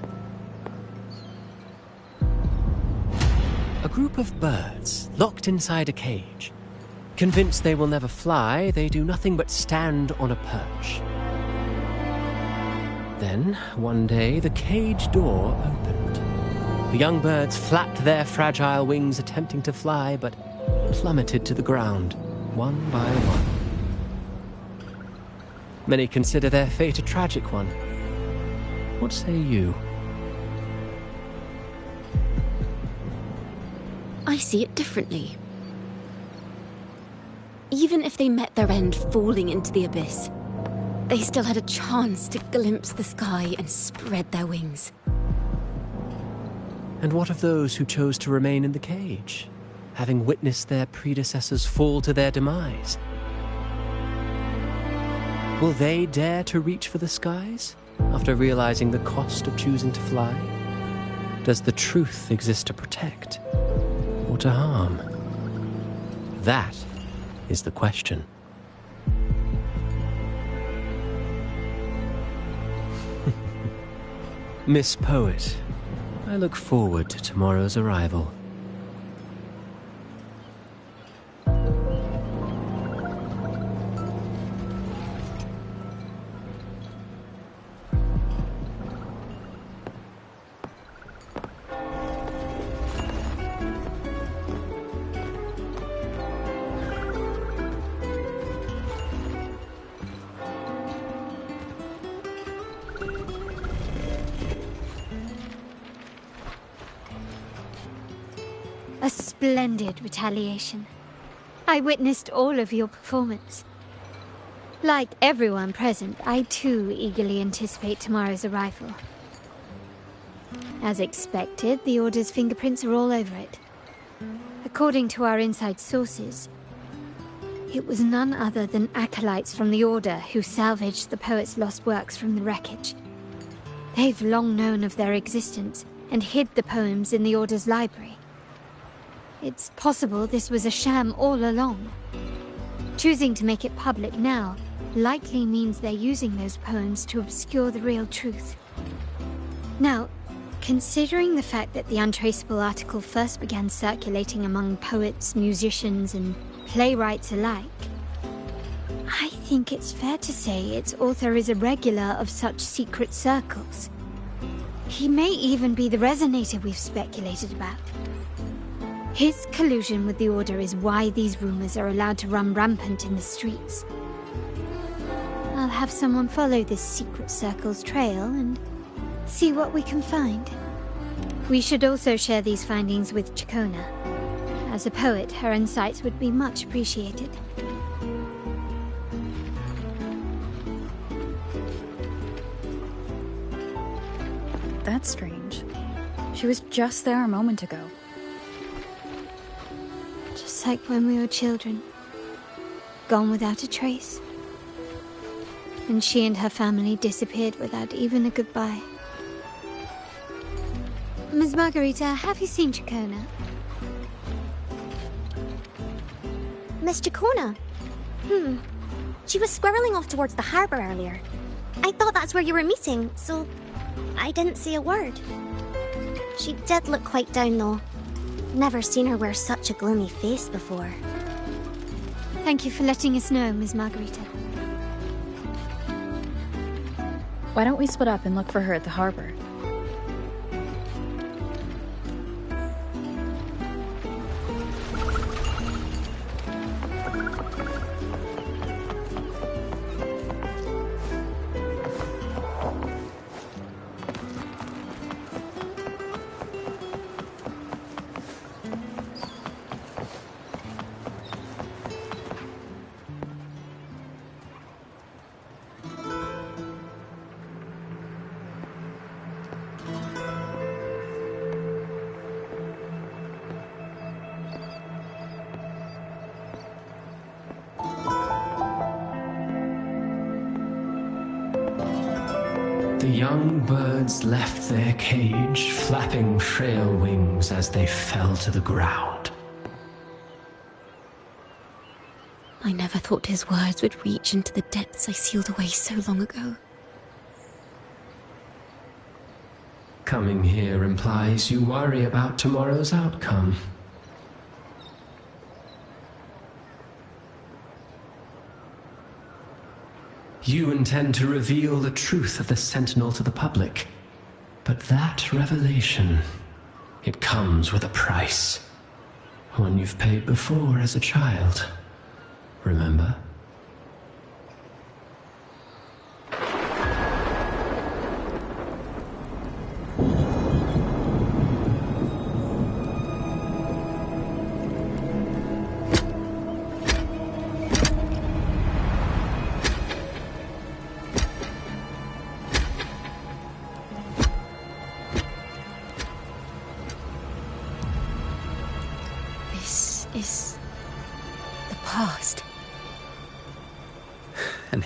A group of birds, locked inside a cage. Convinced they will never fly, they do nothing but stand on a perch. Then, one day, the cage door opened. The young birds flapped their fragile wings attempting to fly, but plummeted to the ground, one by one. Many consider their fate a tragic one. What say you? I see it differently. Even if they met their end falling into the abyss, they still had a chance to glimpse the sky and spread their wings. And what of those who chose to remain in the cage, having witnessed their predecessors fall to their demise? Will they dare to reach for the skies after realizing the cost of choosing to fly? Does the truth exist to protect or to harm? That is the question. Miss Poet, I look forward to tomorrow's arrival. A splendid retaliation. I witnessed all of your performance. Like everyone present, I too eagerly anticipate tomorrow's arrival. As expected, the Order's fingerprints are all over it. According to our inside sources, it was none other than acolytes from the Order who salvaged the poet's lost works from the wreckage. They've long known of their existence and hid the poems in the Order's library. It's possible this was a sham all along. Choosing to make it public now likely means they're using those poems to obscure the real truth. Now, considering the fact that the untraceable article first began circulating among poets, musicians, and playwrights alike, I think it's fair to say its author is a regular of such secret circles. He may even be the resonator we've speculated about. His collusion with the Order is why these rumors are allowed to run rampant in the streets. I'll have someone follow this secret circle's trail and see what we can find. We should also share these findings with Chacona. As a poet, her insights would be much appreciated. That's strange. She was just there a moment ago. Just like when we were children. Gone without a trace. And she and her family disappeared without even a goodbye. Ms. Margarita, have you seen Chacona? Miss Chacona? She was squirreling off towards the harbour earlier. I thought that's where you were meeting, so I didn't say a word. She did look quite down, though. Never seen her wear such a gloomy face before. Thank you for letting us know, Ms. Margarita. Why don't we split up and look for her at the harbor? The young birds left their cage, flapping frail wings as they fell to the ground. I never thought his words would reach into the depths I sealed away so long ago. Coming here implies you worry about tomorrow's outcome. You intend to reveal the truth of the Sentinel to the public. But that revelation, it comes with a price. One you've paid before as a child. Remember?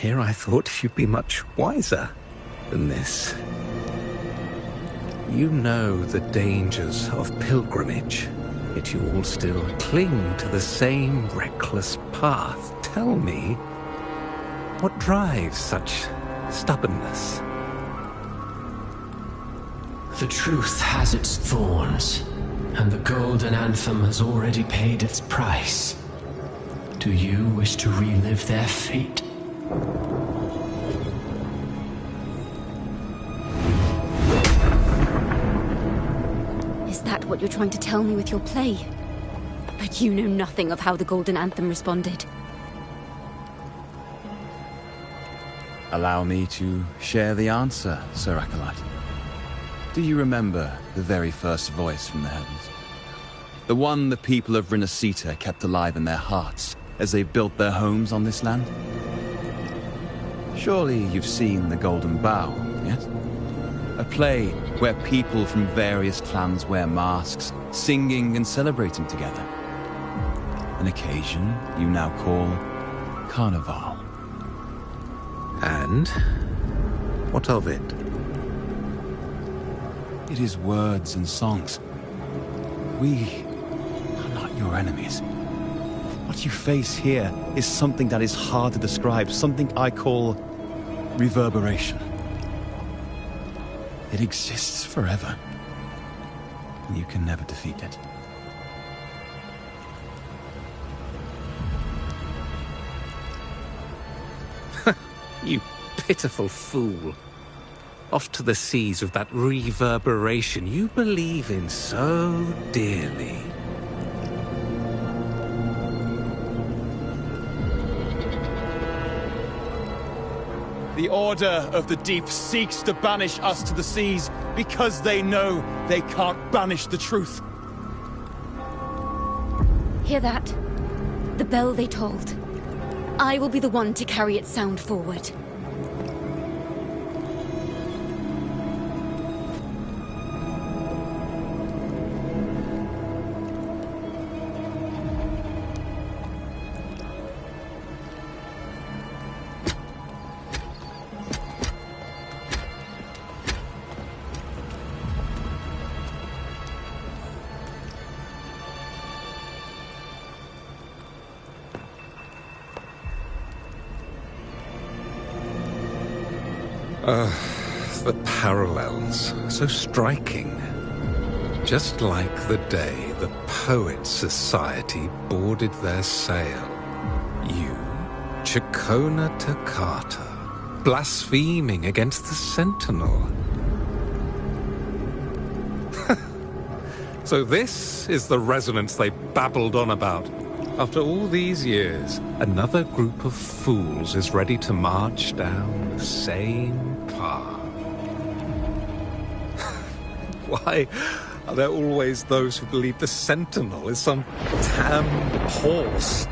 here, I thought you'd be much wiser than this. You know the dangers of pilgrimage, yet you all still cling to the same reckless path. Tell me, what drives such stubbornness? The truth has its thorns, and the Golden Anthem has already paid its price. Do you wish to relive their fate? Is that what you're trying to tell me with your play? But you know nothing of how the Golden Anthem responded. Allow me to share the answer, Sir Acolyte. Do you remember the very first voice from the heavens? The one the people of Renacita kept alive in their hearts as they built their homes on this land? Surely you've seen The Golden Bough, yes? A play where people from various clans wear masks, singing and celebrating together. An occasion you now call Carnival. And what of it? It is words and songs. We are not your enemies. What you face here is something that is hard to describe, something I call reverberation. It exists forever, and you can never defeat it. You pitiful fool. Off to the seas with that reverberation you believe in so dearly. The Order of the Deep seeks to banish us to the seas because they know they can't banish the truth. Hear that? The bell they tolled. I will be the one to carry its sound forward. The parallels, so striking. Just like the day the Poets' Society boarded their sail. You, Chacona Toccata, blaspheming against the Sentinel. So this is the resonance they babbled on about. After all these years, another group of fools is ready to march down the same path. Why are there always those who believe the Sentinel is some damned horse?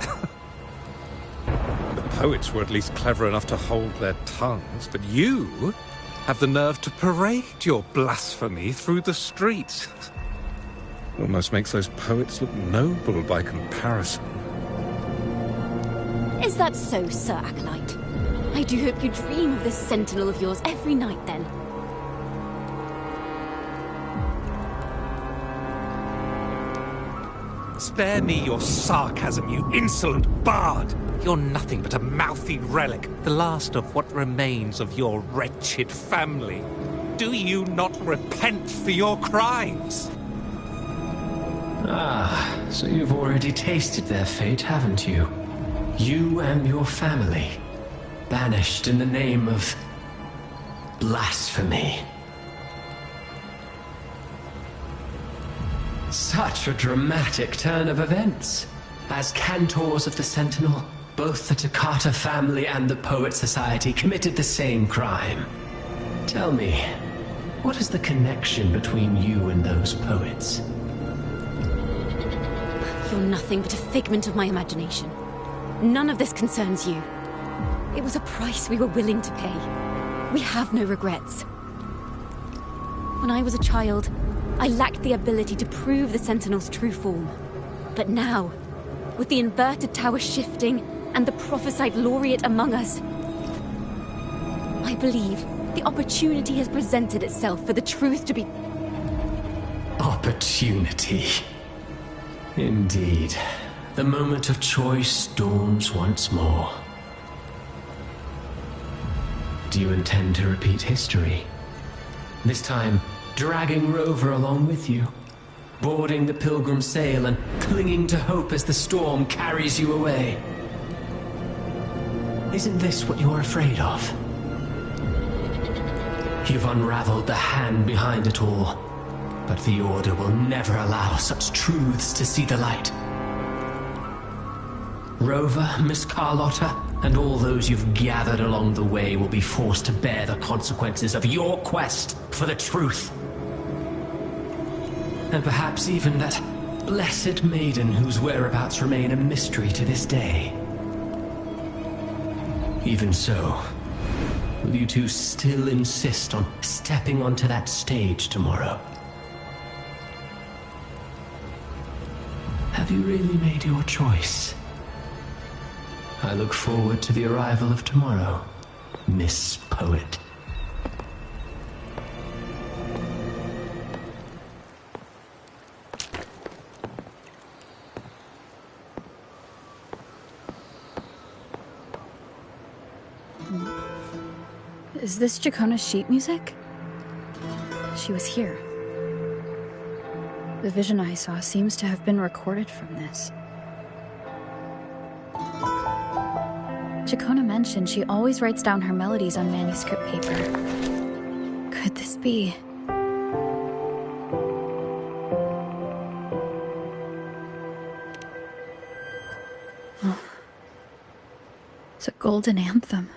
The poets were at least clever enough to hold their tongues, but you have the nerve to parade your blasphemy through the streets. Almost makes those poets look noble by comparison. Is that so, Sir Acolyte? I do hope you dream of this Sentinel of yours every night, then. Spare me your sarcasm, you insolent bard! You're nothing but a mouthy relic, the last of what remains of your wretched family. Do you not repent for your crimes? Ah, so you've already tasted their fate, haven't you? You and your family, banished in the name of blasphemy. Such a dramatic turn of events. As cantors of the Sentinel, both the Toccata family and the Poet Society committed the same crime. Tell me, what is the connection between you and those poets? You're nothing but a figment of my imagination. None of this concerns you. It was a price we were willing to pay. We have no regrets. When I was a child, I lacked the ability to prove the Sentinel's true form. But now, with the inverted tower shifting and the prophesied laureate among us, believe the opportunity has presented itself for the truth to be... Opportunity. Indeed. The moment of choice dawns once more. Do you intend to repeat history? This time, dragging Rover along with you, boarding the pilgrim sail and clinging to hope as the storm carries you away. Isn't this what you're afraid of? You've unraveled the hand behind it all, but the Order will never allow such truths to see the light. Rover, Miss Carlotta, and all those you've gathered along the way will be forced to bear the consequences of your quest for the truth. And perhaps even that blessed maiden whose whereabouts remain a mystery to this day. Even so, will you two still insist on stepping onto that stage tomorrow? Have you really made your choice? I look forward to the arrival of tomorrow, Miss Poet. Is this Jacona's sheet music? She was here. The vision I saw seems to have been recorded from this. Jacona mentioned she always writes down her melodies on manuscript paper. Could this be? Oh. It's a golden anthem.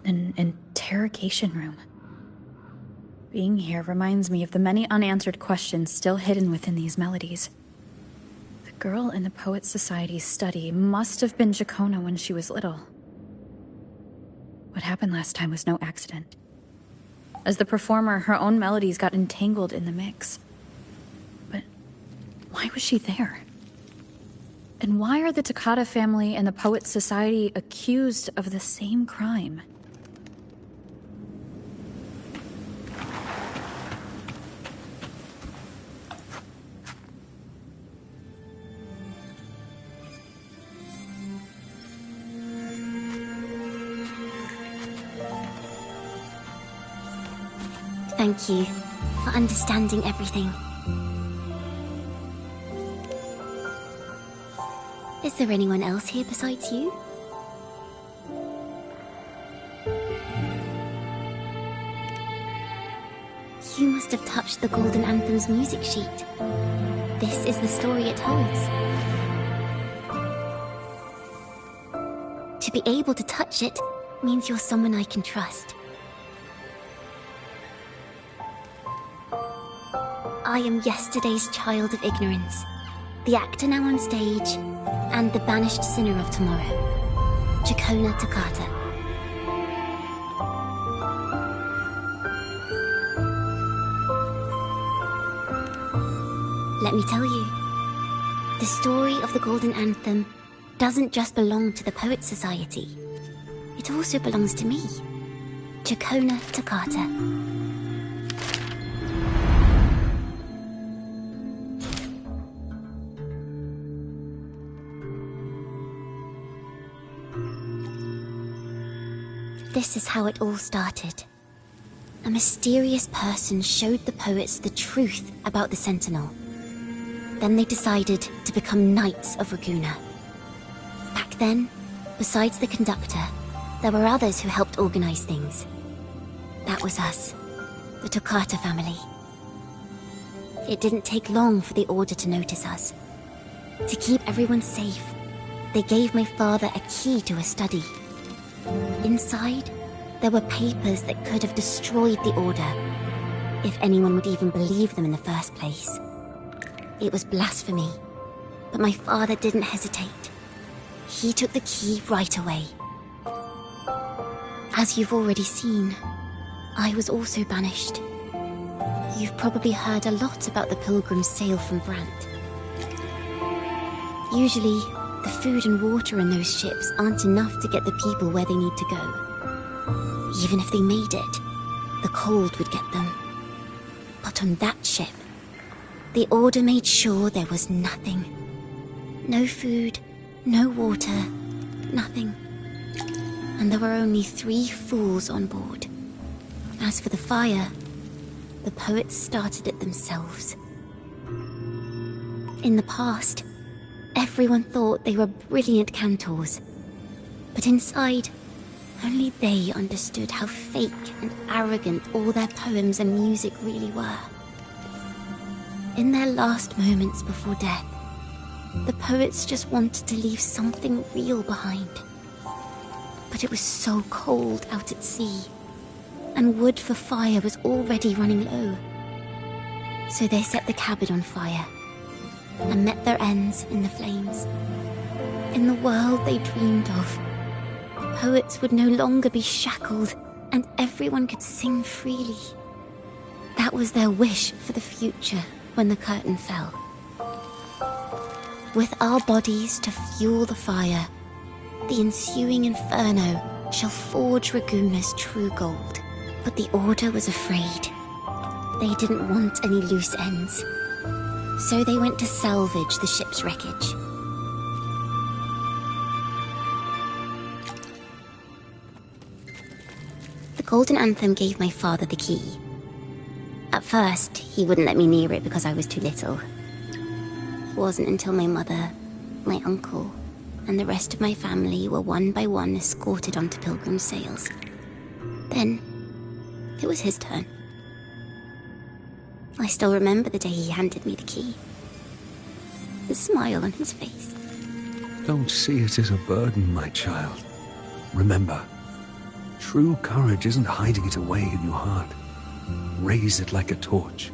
An interrogation room. Being here reminds me of the many unanswered questions still hidden within these melodies. The girl in the Poets Society's study must have been Jacona when she was little. What happened last time was no accident. As the performer, her own melodies got entangled in the mix. But why was she there? And why are the Takata family and the Poets Society accused of the same crime? Thank you for understanding everything. Is there anyone else here besides you? You must have touched the Golden Anthem's music sheet. This is the story it holds. To be able to touch it means you're someone I can trust. I am yesterday's child of ignorance, the actor now on stage, and the banished sinner of tomorrow, Jacona Takata. Let me tell you, the story of the Golden Anthem doesn't just belong to the Poets Society. It also belongs to me, Jacona Takata. This is how it all started. A mysterious person showed the poets the truth about the Sentinel. Then they decided to become Knights of Raguena. Back then, besides the conductor, there were others who helped organize things. That was us, the Takata family. It didn't take long for the Order to notice us. To keep everyone safe, they gave my father a key to a study. Inside, there were papers that could have destroyed the Order, if anyone would even believe them in the first place. It was blasphemy, but my father didn't hesitate. He took the key right away. As you've already seen, I was also banished. you've probably heard a lot about the pilgrim's sail from Brant. Usually, the food and water in those ships aren't enough to get the people where they need to go. Even if they made it, the cold would get them. But on that ship, the Order made sure there was nothing. No food, no water, nothing. And there were only 3 fools on board. As for the fire, the poets started it themselves. In the past, everyone thought they were brilliant cantors. But inside, only they understood how fake and arrogant all their poems and music really were. In their last moments before death, the poets just wanted to leave something real behind. But it was so cold out at sea, and wood for fire was already running low. So they set the cabin on fire, and met their ends in the flames. In the world they dreamed of, poets would no longer be shackled, and everyone could sing freely. That was their wish for the future when the curtain fell. With our bodies to fuel the fire, the ensuing inferno shall forge Raguna's true gold. But the Order was afraid. They didn't want any loose ends. So they went to salvage the ship's wreckage. The Golden Anthem gave my father the key. At first, he wouldn't let me near it because I was too little. It wasn't until my mother, my uncle, and the rest of my family were one by one escorted onto Pilgrim's sails. Then, it was his turn. I still remember the day he handed me the key. The smile on his face. Don't see it as a burden, my child. Remember, true courage isn't hiding it away in your heart. Raise it like a torch,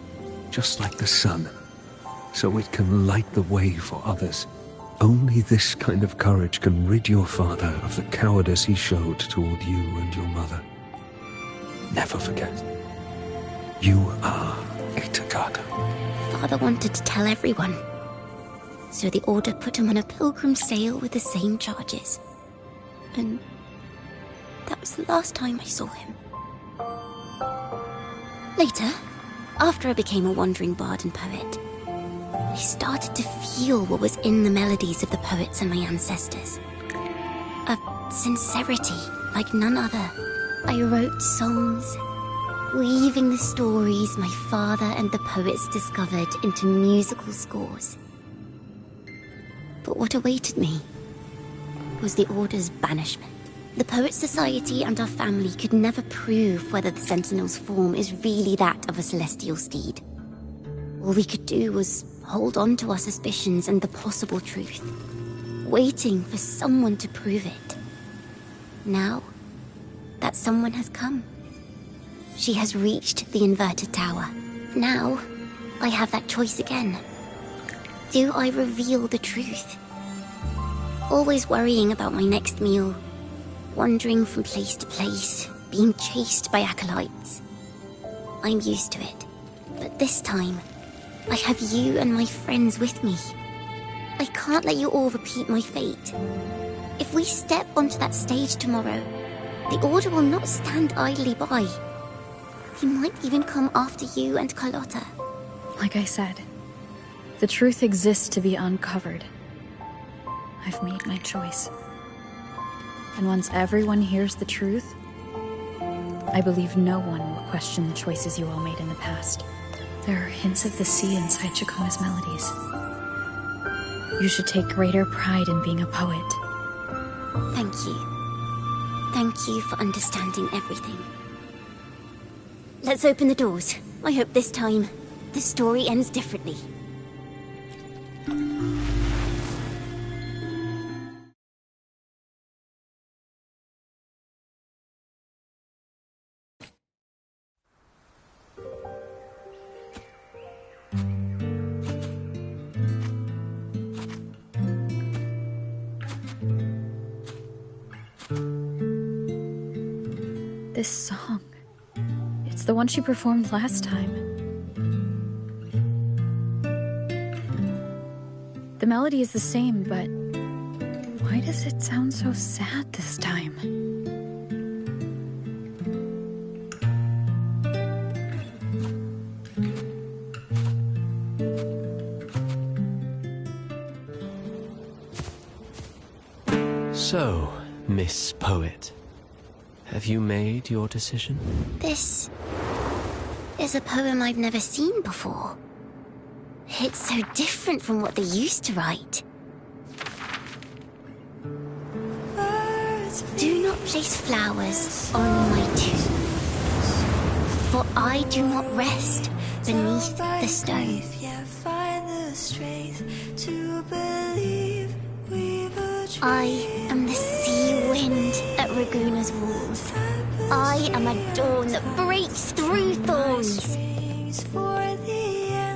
just like the sun, so it can light the way for others. Only this kind of courage can rid your father of the cowardice he showed toward you and your mother. Never forget, you are a Takata. Father wanted to tell everyone. So the Order put him on a pilgrim sail with the same charges. And that was the last time I saw him. Later, after I became a wandering bard and poet, I started to feel what was in the melodies of the poets and my ancestors. A sincerity like none other. I wrote songs, weaving the stories my father and the poets discovered into musical scores. But what awaited me was the Order's banishment. The Poet Society and our family could never prove whether the Sentinel's form is really that of a celestial steed. All we could do was hold on to our suspicions and the possible truth, waiting for someone to prove it. Now, that someone has come. She has reached the inverted tower. Now, I have that choice again. Do I reveal the truth? Always worrying about my next meal, wandering from place to place, being chased by acolytes. I'm used to it, but this time, I have you and my friends with me. I can't let you all repeat my fate. If we step onto that stage tomorrow, the Order will not stand idly by. He might even come after you and Carlotta. Like I said, the truth exists to be uncovered. I've made my choice. And once everyone hears the truth, I believe no one will question the choices you all made in the past. There are hints of the sea inside Chacona's melodies. You should take greater pride in being a poet. Thank you. Thank you for understanding everything. Let's open the doors. I hope this time, the story ends differently. This song. It's the one she performed last time. The melody is the same, but why does it sound so sad this time? So, Miss Poet, have you made your decision? This is a poem I've never seen before. It's so different from what they used to write. Do not place flowers on my tomb, for I do not rest beneath the stone. I am the sea wind at Raguna's walls. I am a dawn that breaks through thorns.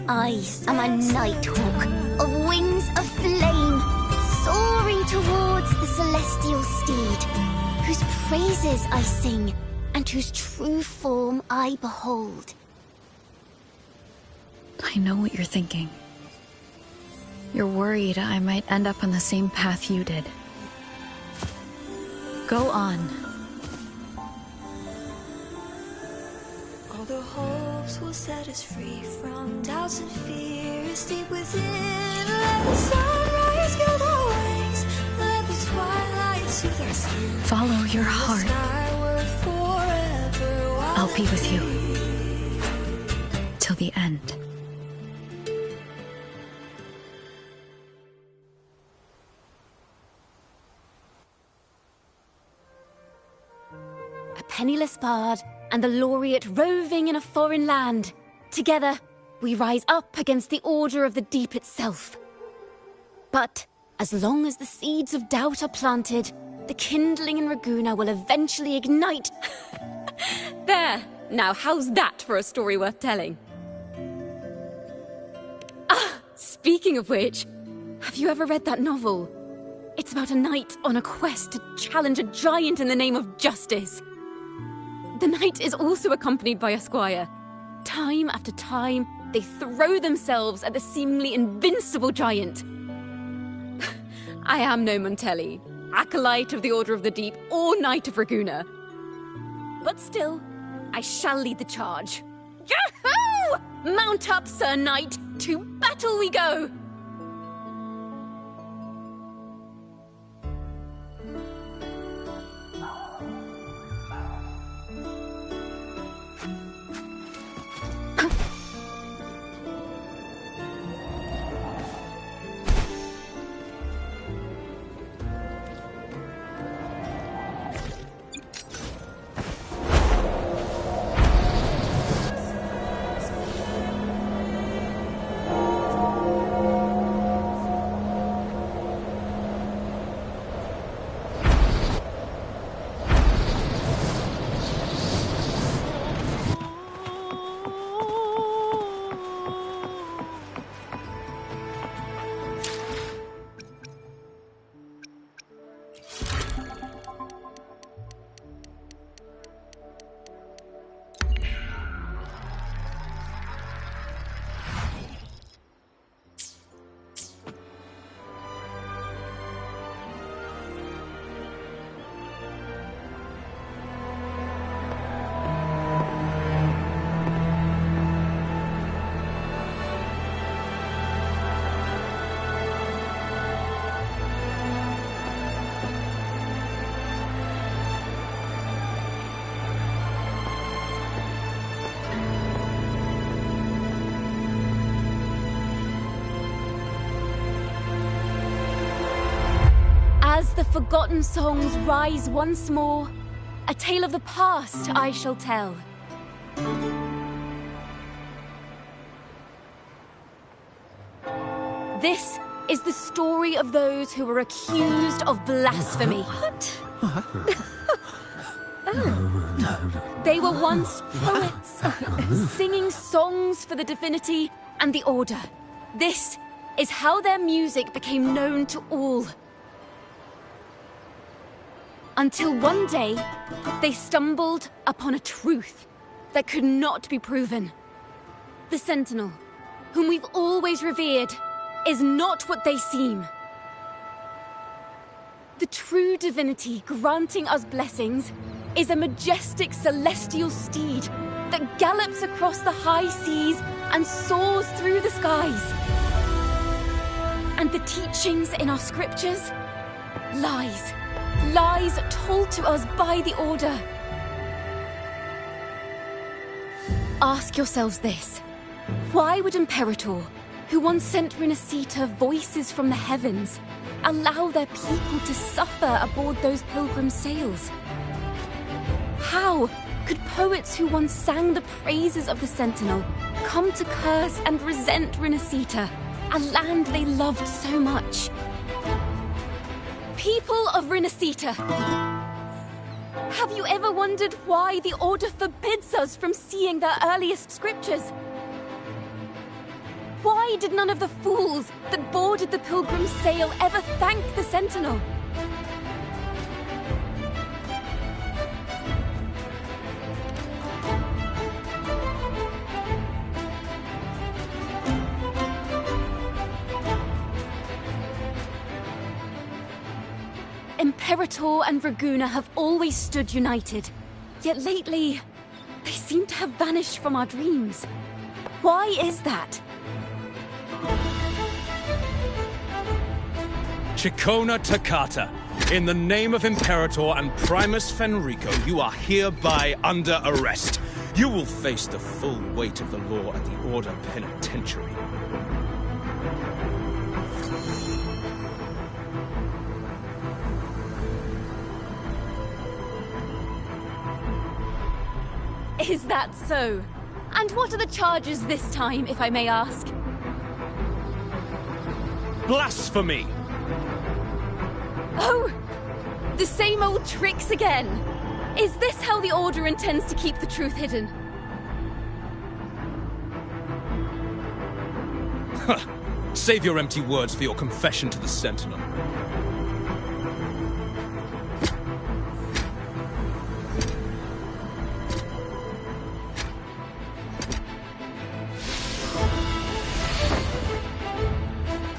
I am a nighthawk of wings of flame, soaring towards the celestial steed, whose praises I sing and whose true form I behold. I know what you're thinking. You're worried I might end up on the same path you did. Go on. All the hopes will set us free from doubts and fears deep within. Let the sunrise gild our wings. Let the twilight soothe our skin. Follow your heart. I'll be with you. Till the end. A penniless bard and the laureate roving in a foreign land. Together, we rise up against the order of the deep itself. But as long as the seeds of doubt are planted, the kindling in Raguna will eventually ignite. There! Now how's that for a story worth telling? Ah! Speaking of which, have you ever read that novel? It's about a knight on a quest to challenge a giant in the name of justice. The knight is also accompanied by a squire. Time after time, they throw themselves at the seemingly invincible giant. I am no Montelli, acolyte of the Order of the Deep, or Knight of Raguna. But still, I shall lead the charge. Yahoo! Mount up, Sir Knight! To battle we go! As the forgotten songs rise once more, a tale of the past I shall tell. This is the story of those who were accused of blasphemy. What? They were once poets, singing songs for the divinity and the order. This is how their music became known to all. Until one day, they stumbled upon a truth that could not be proven. The Sentinel, whom we've always revered, is not what they seem. The true divinity granting us blessings is a majestic celestial steed that gallops across the high seas and soars through the skies. And the teachings in our scriptures? Lies. Lies told to us by the Order. Ask yourselves this. Why would Imperator, who once sent Renacita voices from the heavens, allow their people to suffer aboard those pilgrim sails? How could poets who once sang the praises of the Sentinel come to curse and resent Renacita, a land they loved so much? People of Renacita, have you ever wondered why the Order forbids us from seeing their earliest scriptures? Why did none of the fools that boarded the pilgrim's sail ever thank the Sentinel? Imperator and Raguna have always stood united, yet lately, they seem to have vanished from our dreams. Why is that? Chicona Takata, in the name of Imperator and Primus Fenrico, you are hereby under arrest. You will face the full weight of the law at the Order Penitentiary. Is that so? And what are the charges this time, if I may ask? Blasphemy! Oh! The same old tricks again! Is this how the Order intends to keep the truth hidden? Save your empty words for your confession to the Sentinel.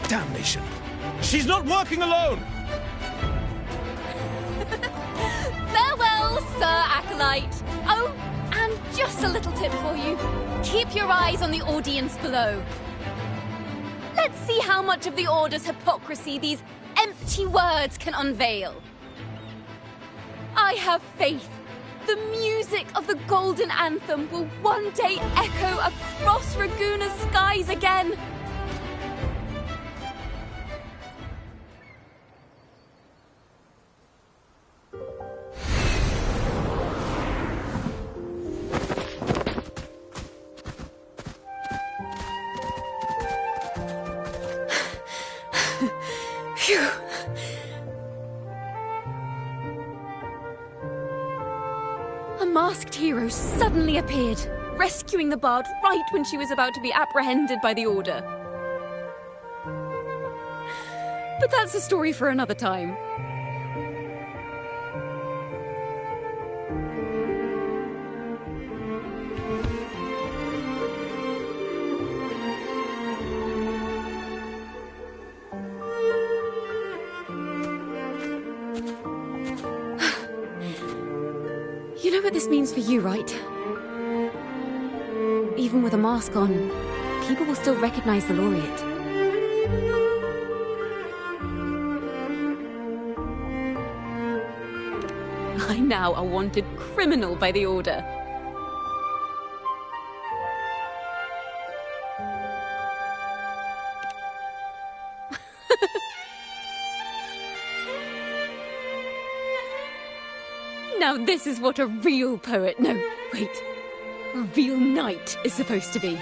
Damnation! She's not working alone! Farewell, Sir Acolyte! Oh, and just a little tip for you. Keep your eyes on the audience below. Let's see how much of the Order's hypocrisy these empty words can unveil. I have faith. The music of the Golden Anthem will one day echo across Raguna's skies again. Phew. A masked hero suddenly appeared, rescuing the bard right when she was about to be apprehended by the Order. But that's a story for another time. You know what this means for you, right? Even with a mask on, people will still recognize the laureate. I'm now a wanted criminal by the Order. Now this is what a real poet, no, wait, a real knight is supposed to be.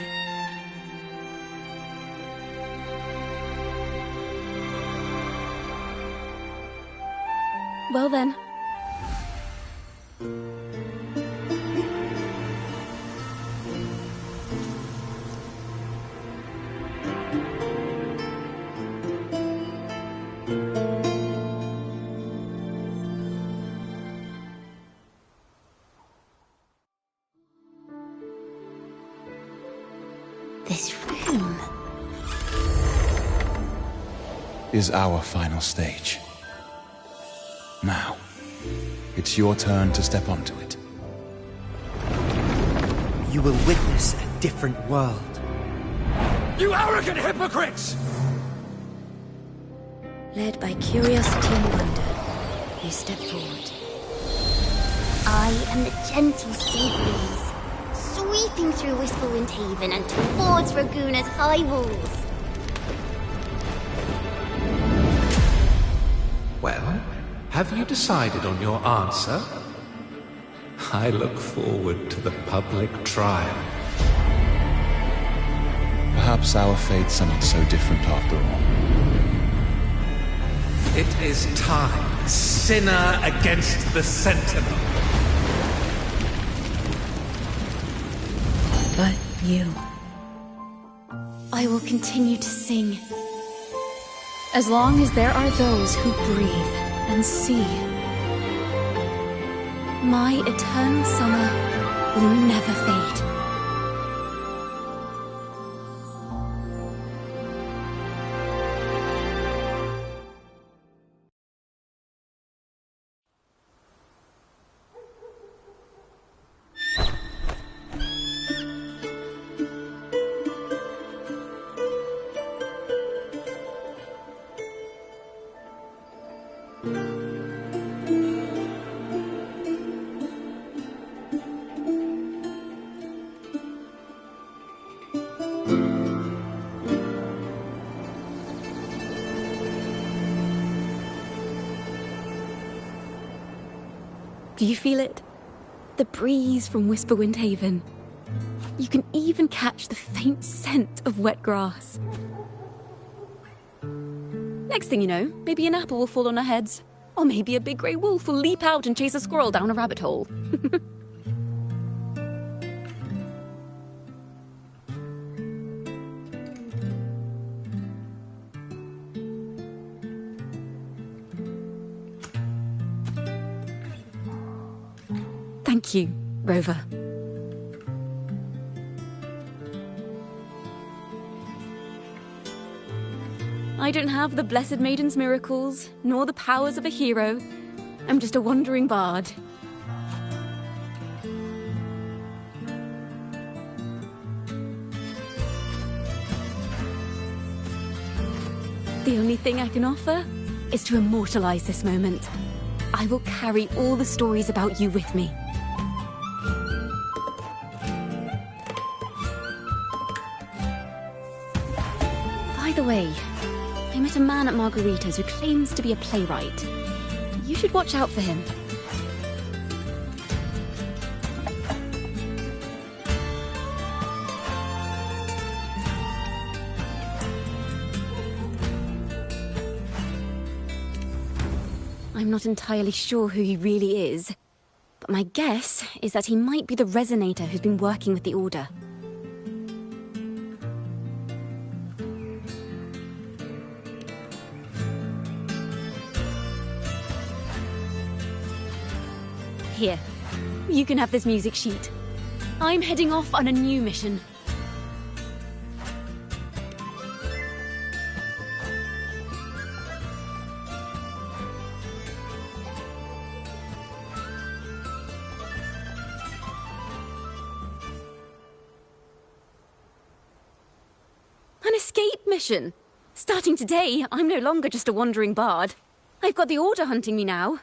Well then. This room. is our final stage. Now, it's your turn to step onto it. You will witness a different world. You arrogant hypocrites! Led by curiosity and wonder, they step forward. I am the gentle sea breeze, sweeping through Whisperwind Haven and towards Raguna's high walls. Well, have you decided on your answer? I look forward to the public trial. Perhaps our fates are not so different after all. It is time, sinner against the Sentinel. But you. I will continue to sing. As long as there are those who breathe and see. My eternal summer will never fade. Do you feel it? The breeze from Whisperwind Haven. You can even catch the faint scent of wet grass. Next thing you know, maybe an apple will fall on our heads. Or maybe a big grey wolf will leap out and chase a squirrel down a rabbit hole. Thank you, Rover. I don't have the Blessed Maiden's miracles, nor the powers of a hero. I'm just a wandering bard. The only thing I can offer is to immortalize this moment. I will carry all the stories about you with me. By the way, I met a man at Margarita's who claims to be a playwright. You should watch out for him. I'm not entirely sure who he really is, but my guess is that he might be the resonator who's been working with the Order. Here, you can have this music sheet. I'm heading off on a new mission. An escape mission! Starting today, I'm no longer just a wandering bard. I've got the Order hunting me now.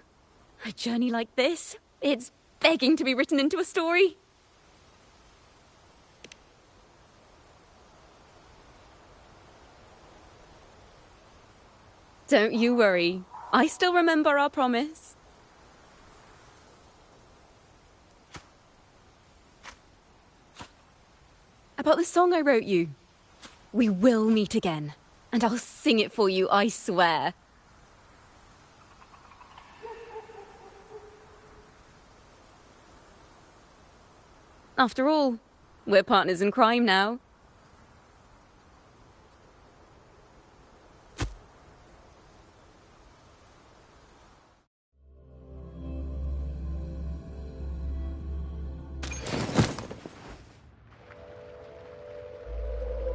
A journey like this, it's begging to be written into a story. Don't you worry. I still remember our promise. About the song I wrote you. We will meet again, and I'll sing it for you, I swear. After all, we're partners in crime now.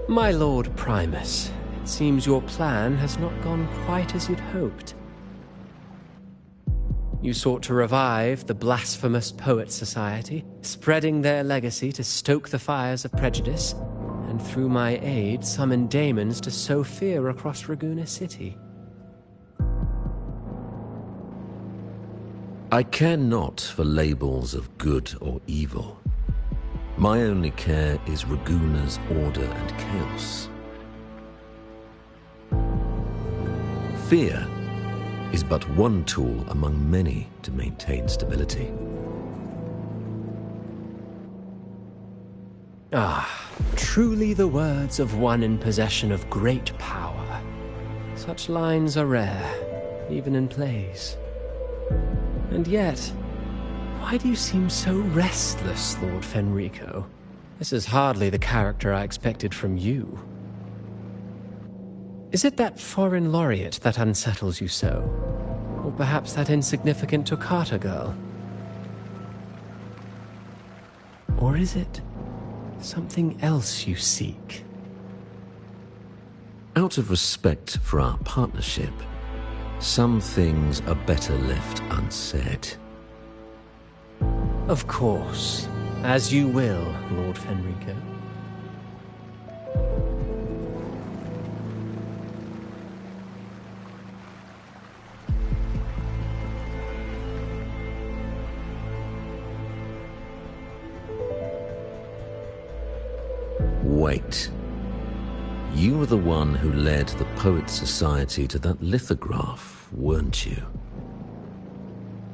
My Lord Primus, It seems your plan has not gone quite as you'd hoped. You sought to revive the blasphemous Poets Society, spreading their legacy to stoke the fires of prejudice, and through my aid summon daemons to sow fear across Raguena City. I care not for labels of good or evil. My only care is Raguena's order and chaos. Fear is but one tool among many to maintain stability. Ah, truly the words of one in possession of great power. Such lines are rare, even in plays. And yet, why do you seem so restless, Lord Fenrico? This is hardly the character I expected from you. Is it that foreign laureate that unsettles you so? Or perhaps that insignificant Toccata girl? Or is it something else you seek? Out of respect for our partnership, some things are better left unsaid. Of course. As you will, Lord Fenrico. Wait. You were the one who led the Poets Society to that lithograph, weren't you?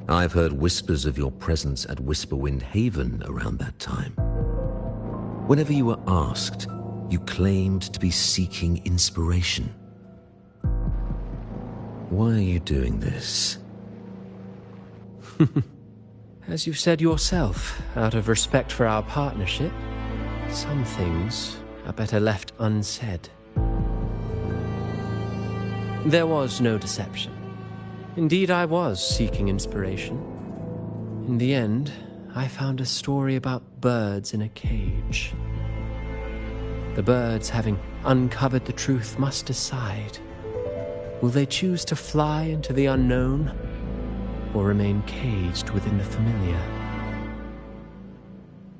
I've heard whispers of your presence at Whisperwind Haven around that time. Whenever you were asked, you claimed to be seeking inspiration. Why are you doing this? As you've said yourself, out of respect for our partnership, some things are better left unsaid. There was no deception. Indeed, I was seeking inspiration. In the end, I found a story about birds in a cage. The birds, having uncovered the truth, must decide. Will they choose to fly into the unknown, or remain caged within the familiar?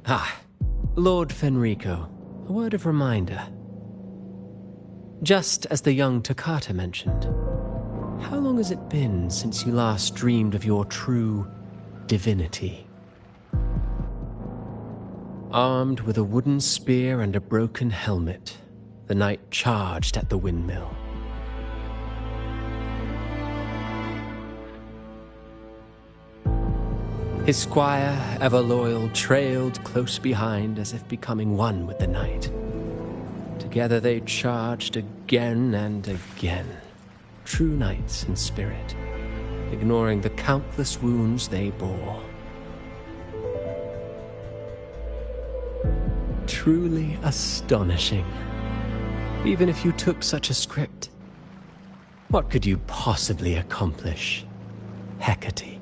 Ah, Lord Fenrico, a word of reminder. Just as the young Toccata mentioned, how long has it been since you last dreamed of your true divinity? Armed with a wooden spear and a broken helmet, the knight charged at the windmill. His squire, ever loyal, trailed close behind as if becoming one with the knight. Together they charged again and again, true knights in spirit, ignoring the countless wounds they bore. Truly astonishing. Even if you took such a script, what could you possibly accomplish, Hecate?